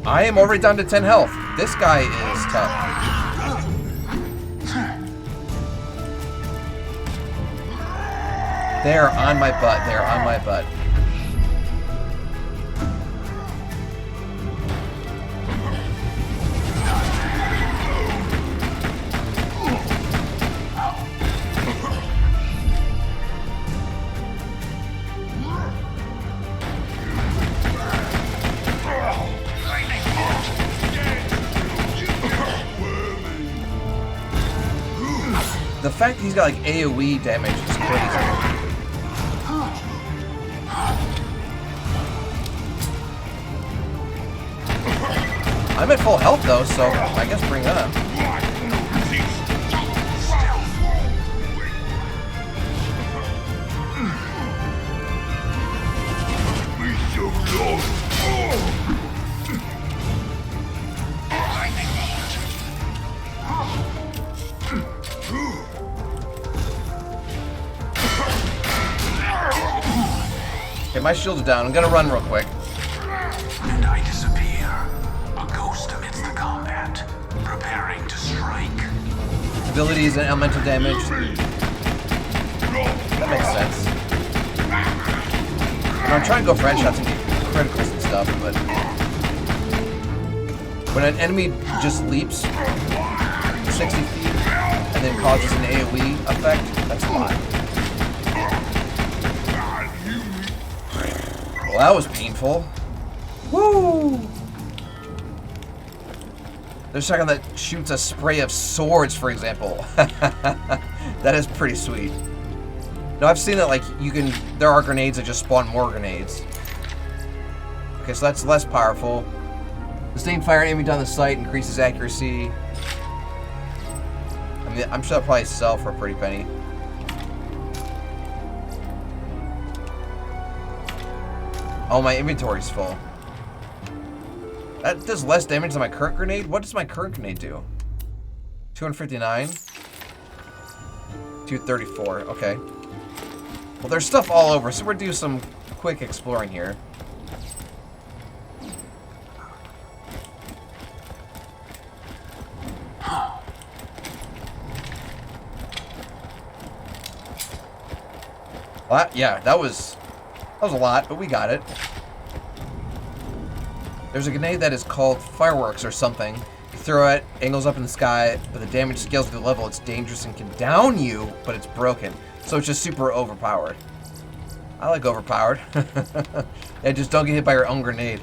I am already down to 10 health. This guy is tough. They are on my butt. They are on my butt. The fact that he's got like AoE damage is crazy. I'm at full health though, so I guess bring that up. Okay, my shield's down. I'm gonna run real quick. And I disappear. A ghost amidst the combat, preparing to strike. Abilities and elemental damage. That makes sense. I'm trying to go for headshots and get criticals and stuff, but when an enemy just leaps 60 feet and then causes an AoE effect, that's a lot. Well, that was painful. Woo! There's a second that shoots a spray of swords, for example. That is pretty sweet. No, I've seen that, like, you can... There are grenades that just spawn more grenades. Okay, so that's less powerful. Sustained fire aiming down the sight increases accuracy. I mean, I'm sure that'll probably sell for a pretty penny. Oh, my inventory's full. That does less damage than my current grenade? What does my current grenade do? 259? 234, okay. Well, there's stuff all over, so we're gonna do some quick exploring here. Well, yeah, that was a lot, but we got it. There's a grenade that is called Fireworks or something. You throw it, angles up in the sky, but the damage scales with the level. It's dangerous and can down you, but it's broken. So it's just super overpowered. I like overpowered. Yeah, just don't get hit by your own grenade.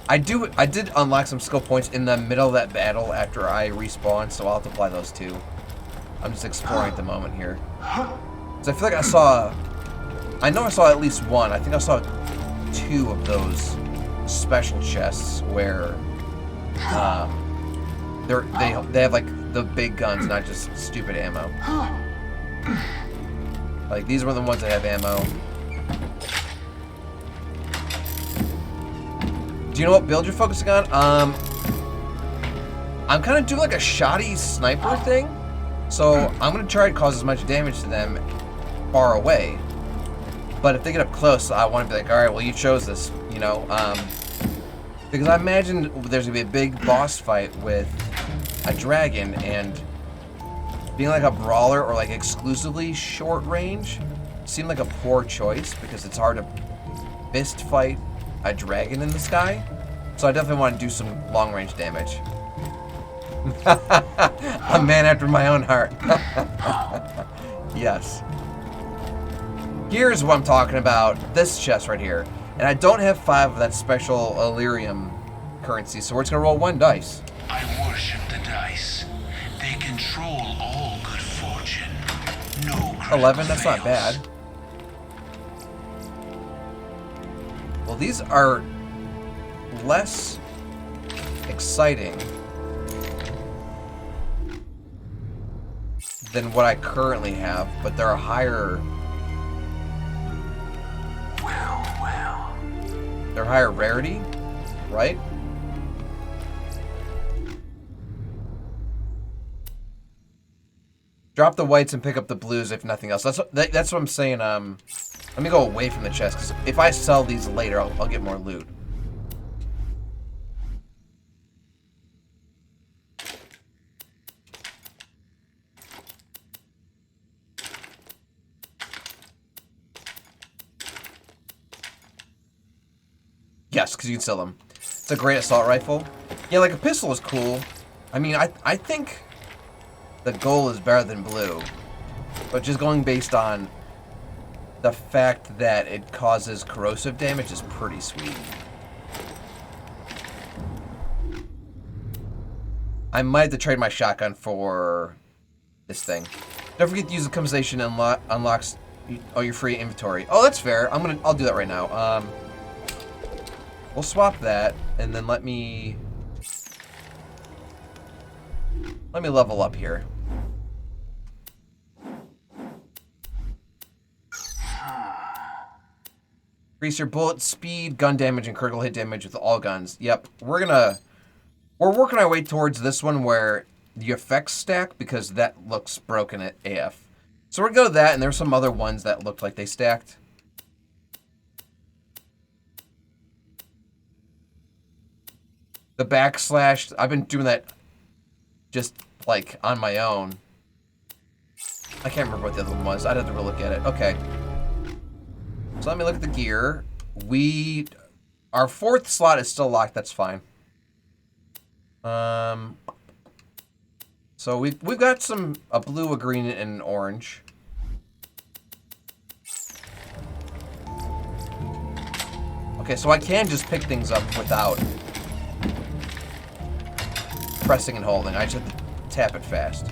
I did unlock some skill points in the middle of that battle after I respawned, so I'll have to apply those too. I'm just exploring at the moment here. So I feel like I know I saw at least one. I think I saw 2 of those special chests where they have like the big guns, not just stupid ammo. Like these were the ones that have ammo. Do you know what build you're focusing on? I'm kind of doing like a shoddy sniper thing, so I'm gonna try to cause as much damage to them far away. But if they get up close, I want to be like, all right, well, you chose this, you know, because I imagine there's gonna be a big boss fight with a dragon, and being like a brawler or like exclusively short range seemed like a poor choice because it's hard to fist fight a dragon in the sky. So I definitely want to do some long range damage. A man after my own heart. Yes. Here's what I'm talking about. This chest right here. And I don't have 5 of that special Illyrium currency, so we're just gonna roll 1 dice. I worship the dice. They control all good fortune. No 11, that's not bad. Well, these are less exciting than what I currently have, but they're a higher... Well. They're higher rarity, right? Drop the whites and pick up the blues if nothing else. That's what I'm saying. Let me go away from the chest, because if I sell these later, I'll get more loot. Yes, because you can sell them. It's a great assault rifle. Yeah, like a pistol is cool. I mean, I think the gold is better than blue, but just going based on the fact that it causes corrosive damage is pretty sweet. I might have to trade my shotgun for this thing. Don't forget to use the customization unlocks your free inventory. Oh, that's fair. I'll do that right now. We'll swap that, and then let me level up here. Increase your bullet speed, gun damage, and critical hit damage with all guns. Yep, we're working our way towards this one where the effects stack, because that looks broken at AF. So we're gonna go to that, and there's some other ones that looked like they stacked. The backslash, I've been doing that just like on my own. I can't remember what the other one was. I'd have to really look at it. Okay. So let me look at the gear. Our 4th slot is still locked. That's fine. So we've got a blue, a green, and an orange. Okay, so I can just pick things up without pressing and holding. I just have to tap it fast.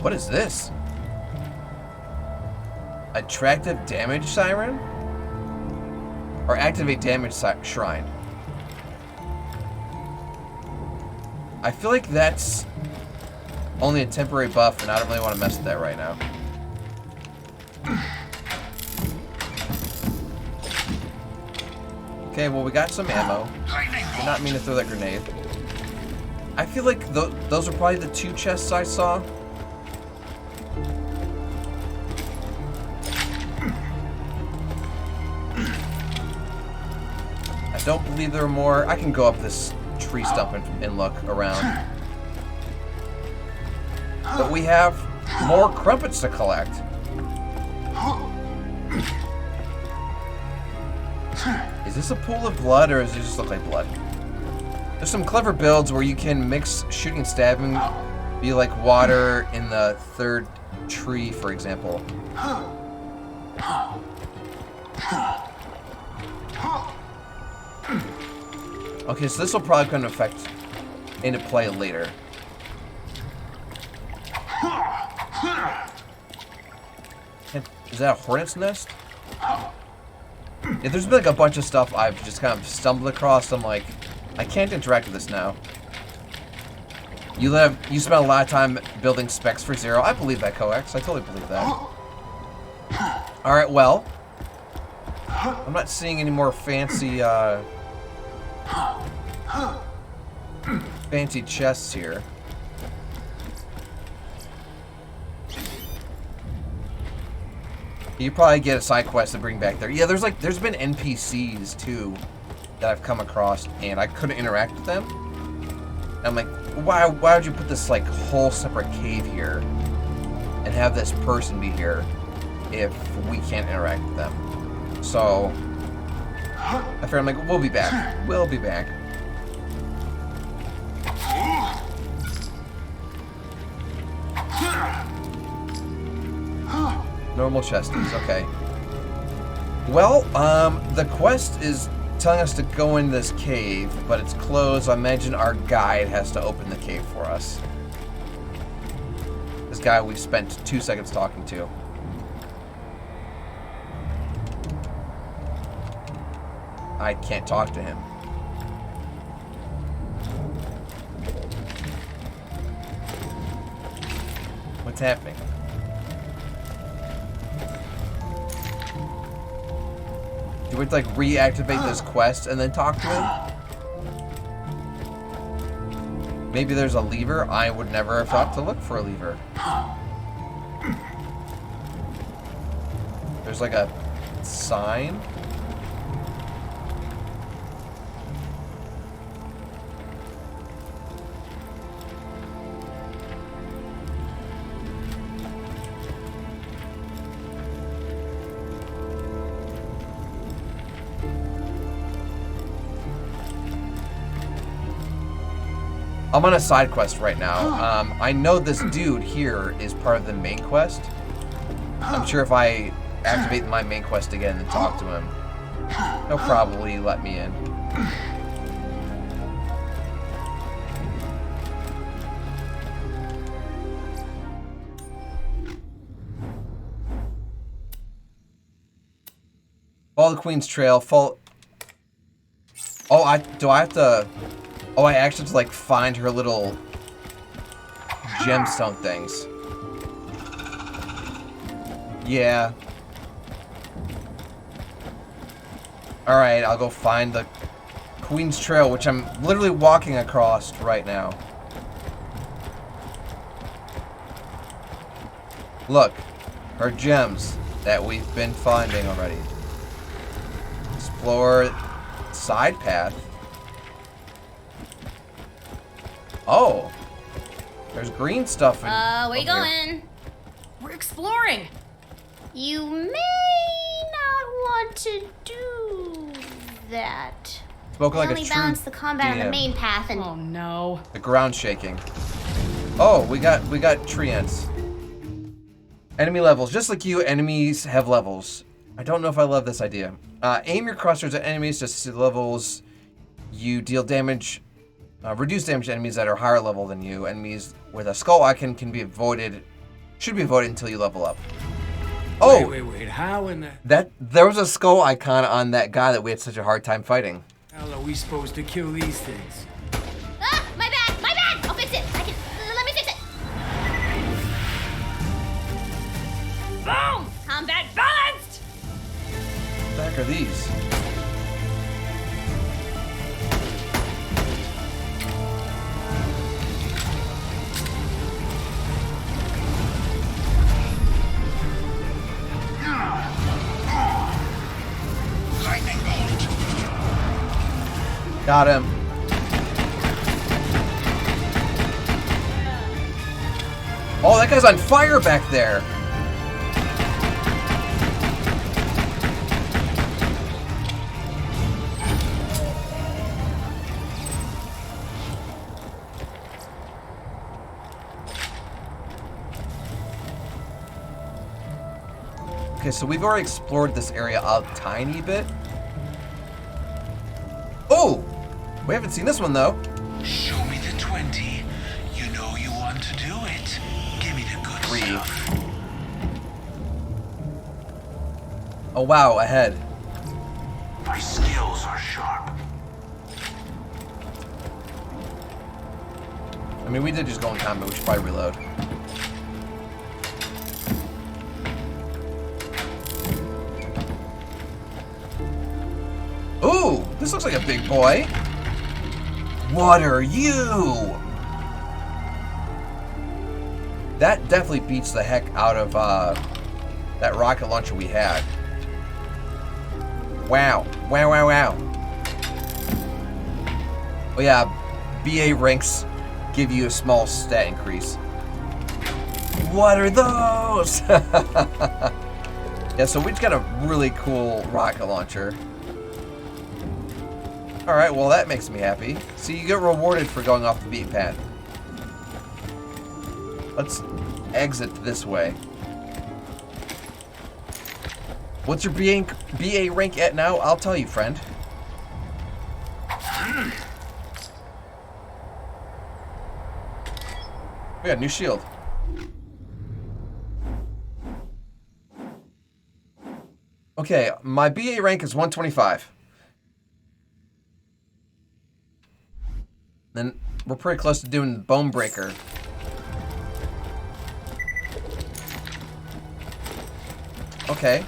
What is this? Attractive damage siren? Or activate damage shrine. I feel like that's only a temporary buff, and I don't really want to mess with that right now. Okay, well, we got some ammo. Did not mean to throw that grenade. I feel like those are probably the 2 chests I saw. I don't believe there are more. I can go up this tree stump and look around. But we have more crumpets to collect. Is this a pool of blood, or does it just look like blood? There's some clever builds where you can mix shooting and stabbing, be like water in the 3rd tree, for example. Okay, so this will probably come into play later. Is that a hornet's nest? Yeah, there's been like a bunch of stuff I've just kind of stumbled across. I'm like, I can't interact with this now. You spent a lot of time building specs for Zero. I believe that, Coax. I totally believe that. Alright, well. I'm not seeing any more fancy, fancy chests here. You probably get a side quest to bring back there. Yeah, there's been NPCs too that I've come across, and I couldn't interact with them. And I'm like, why would you put this like whole separate cave here and have this person be here if we can't interact with them? So I figured, I'm like, we'll be back. We'll be back. Normal chesties, okay. Well, the quest is telling us to go in this cave, but it's closed. I imagine our guide has to open the cave for us. This guy we spent 2 seconds talking to. I can't talk to him. What's happening? Do we have to like reactivate this quest and then talk to him? Maybe there's a lever. I would never have thought to look for a lever. There's like a sign. I'm on a side quest right now. I know this dude here is part of the main quest. I'm sure if I activate my main quest again and talk to him, he'll probably let me in. Follow the Queen's trail. Oh, do I have to? Oh, I actually have to like find her little gemstone things. Yeah. Alright, I'll go find the Queen's Trail, which I'm literally walking across right now. Look, her gems that we've been finding already. Explore side path. Oh, there's green stuff in where you going? Here. We're exploring. You may not want to do that. Spoken like a true balance the combat on the main path and. Oh no. The ground shaking. Oh, we got tree ants. Enemy levels. Just like you, enemies have levels. I don't know if I love this idea. Aim your crosters at enemies to see the levels. You deal damage. Reduce damage to enemies that are higher level than you. Enemies with a skull icon can be avoided. Should be avoided until you level up. Oh! Wait, how in the There was a skull icon on that guy that we had such a hard time fighting. hell are we supposed to kill these things? Ah, my bad, my bad! I'll fix it. Let me fix it. Boom! Combat balanced! What the heck are these? Lightning bolt. Got him. Oh, that guy's on fire back there. Okay, so we've already explored this area a tiny bit. Oh! We haven't seen this one, though. Show me the 20. You know you want to do it. Give me the good stuff. Oh, wow, ahead. My skills are sharp. I mean, we did just go in combat. We should probably reload. Ooh, this looks like a big boy. What are you? That definitely beats the heck out of that rocket launcher we had. Wow. Wow, wow, wow. Oh yeah, BA ranks give you a small stat increase. What are those? Yeah, so we just got a really cool rocket launcher. Alright, well that makes me happy. So you get rewarded for going off the beaten path. Let's exit this way. What's your BA rank at now? I'll tell you, friend. We got a new shield. Okay, my BA rank is 125. Then we're pretty close to doing the Bone Breaker. Okay.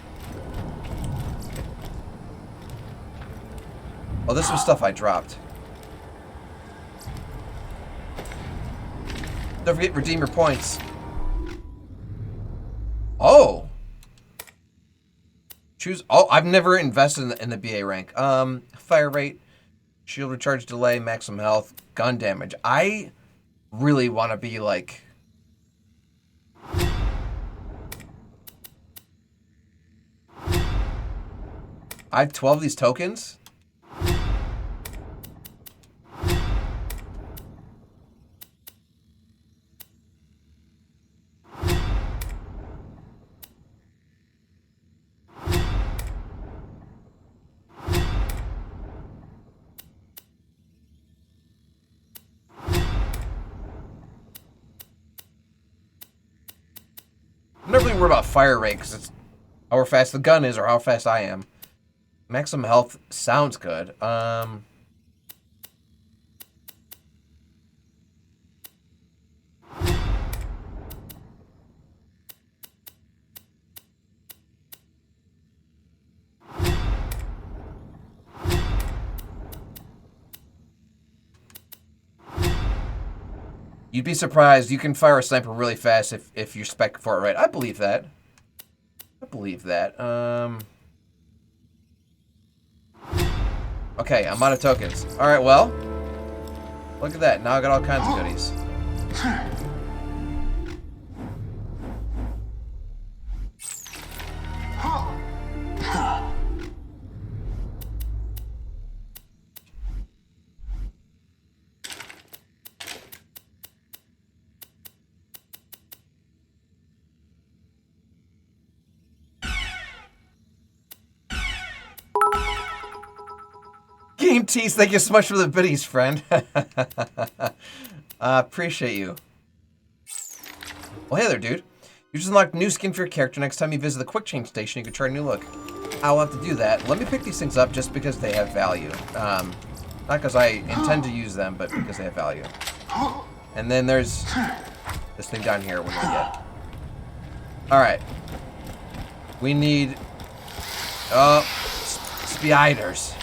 Oh, this was stuff I dropped. Don't forget, redeem your points. Oh! Choose... Oh, I've never invested in the BA rank. Fire rate, shield recharge delay, maximum health, gun damage. I really want to be like... I have 12 of these tokens? I'm never really worried about fire rate because it's how fast the gun is or how fast I am. Maximum health sounds good. You'd be surprised. You can fire a sniper really fast if you're spec for it right. I believe that. I believe that. Okay, I'm out of tokens. Alright, well. Look at that. Now I got all kinds of goodies. Game Tease, thank you so much for the biddies, friend. Appreciate you. Well, hey there, dude. You just unlocked a new skin for your character. Next time you visit the quick change station, you can try a new look. I'll have to do that. Let me pick these things up just because they have value. Not because I intend to use them, but because they have value. And then there's this thing down here we're gonna get. Alright. We need... spiders.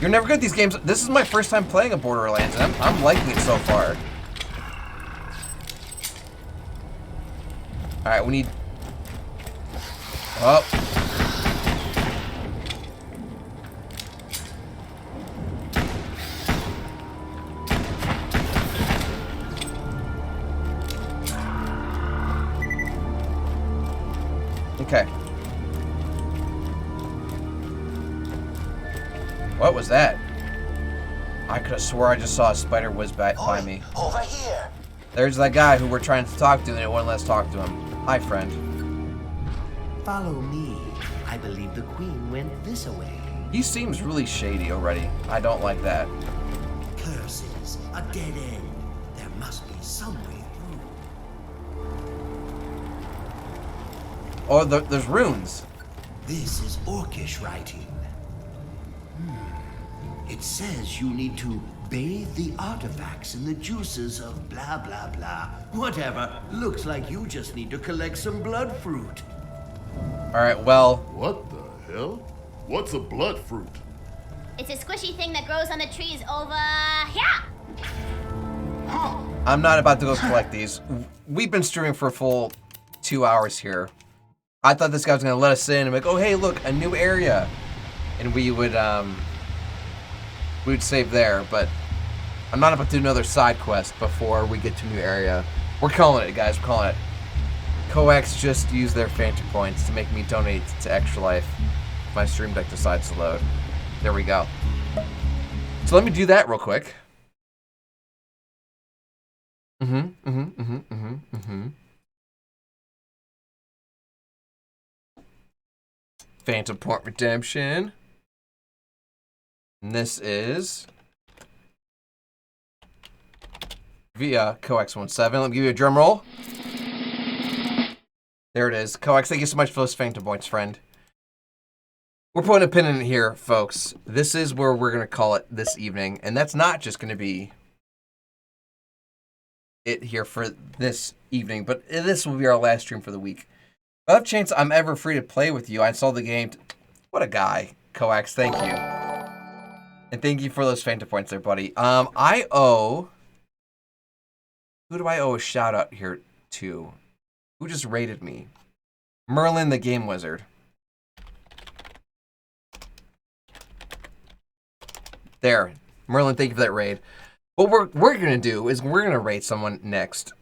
You're never good at these games. This is my first time playing a Borderlands, and I'm liking it so far. Alright, we need... Oh. Okay. What was that? I could have swore I just saw a spider whiz by me. Over here. There's that guy who we're trying to talk to, and it wouldn't let us talk to him. Hi, friend. Follow me. I believe the queen went this way. He seems really shady already. I don't like that. Curses. A dead end. There must be some way through. Oh, there's runes. This is Orcish writing. It says you need to bathe the artifacts in the juices of blah, blah, blah. Whatever. Looks like you just need to collect some blood fruit. Alright, well... What the hell? What's a blood fruit? It's a squishy thing that grows on the trees over here. I'm not about to go collect these. We've been streaming for a full 2 hours here. I thought this guy was gonna let us in and be like, oh hey, look, a new area. And we would save there, but I'm not about to do another side quest before we get to a new area. We're calling it, guys, we're calling it. Coax just used their Phantom points to make me donate to Extra Life if my stream deck decides to load. There we go. So let me do that real quick. Phantom point redemption. And this is via Coax17. Let me give you a drum roll. There it is. Coax, thank you so much for those Phantom points, friend. We're putting a pin in it here, folks. This is where we're going to call it this evening. And that's not just going to be it here for this evening, but this will be our last stream for the week. Off chance I'm ever free to play with you, I saw the game. What a guy. Coax, thank you. And thank you for those Phantom points there, buddy. I owe... Who do I owe a shout out here to? Who just raided me? Merlin the Game Wizard. There. Merlin, thank you for that raid. What we're going to do is we're going to raid someone next.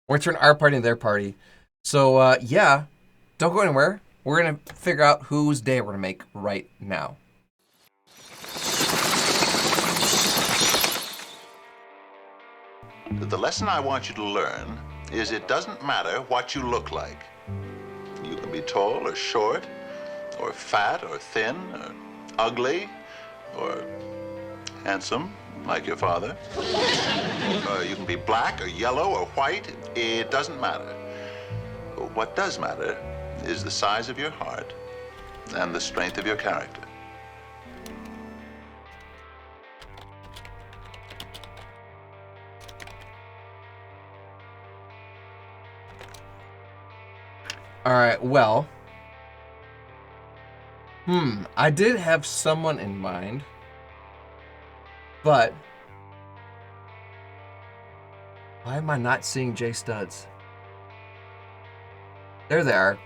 We're going to turn our party into their party. So, yeah. Don't go anywhere. We're going to figure out whose day we're going to make right now. The lesson I want you to learn is it doesn't matter what you look like. You can be tall or short, or fat or thin, or ugly, or handsome, like your father. You can be black or yellow or white. It doesn't matter. What does matter is the size of your heart and the strength of your character. All right, well, I did have someone in mind, but why am I not seeing J Studs? There they are.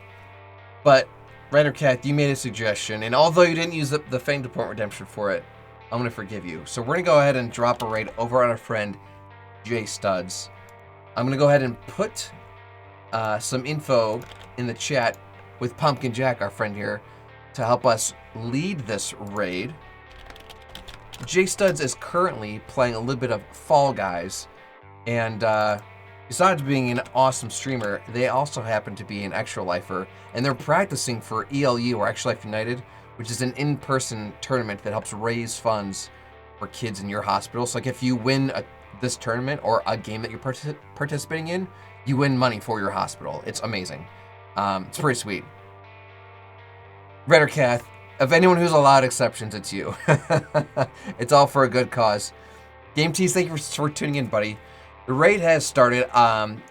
But, Ryder Cat, you made a suggestion, and although you didn't use the Phantom point redemption for it, I'm going to forgive you. So we're going to go ahead and drop a raid over on our friend J Studs. I'm going to go ahead and put some info in the chat with Pumpkin Jack, our friend here, to help us lead this raid. J Studs is currently playing a little bit of Fall Guys, and besides being an awesome streamer, they also happen to be an extra lifer, and they're practicing for ELU, or Extra Life United, which is an in-person tournament that helps raise funds for kids in your hospital. So like if you win this tournament or a game that you're participating in, you win money for your hospital. It's amazing. It's pretty sweet. Reddercath, of anyone who's allowed exceptions, it's you. It's all for a good cause. Game Tease, thank you for tuning in, buddy. The raid has started.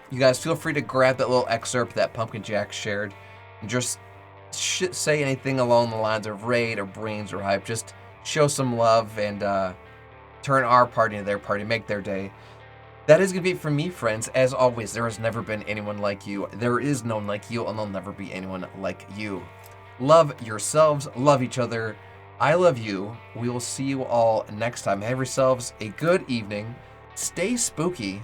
You guys feel free to grab that little excerpt that Pumpkin Jack shared and just say anything along the lines of raid or brains or hype. Just show some love and turn our party into their party, make their day. That is going to be it from me, friends. As always, there has never been anyone like you. There is no one like you, and there'll never be anyone like you. Love yourselves. Love each other. I love you. We will see you all next time. Have yourselves a good evening. Stay spooky.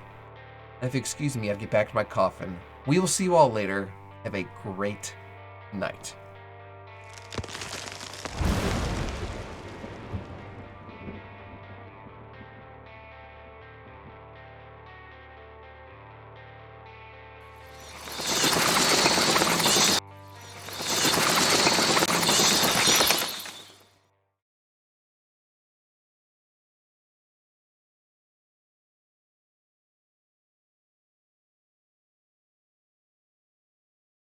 And if you excuse me, I have to get back to my coffin. We will see you all later. Have a great night.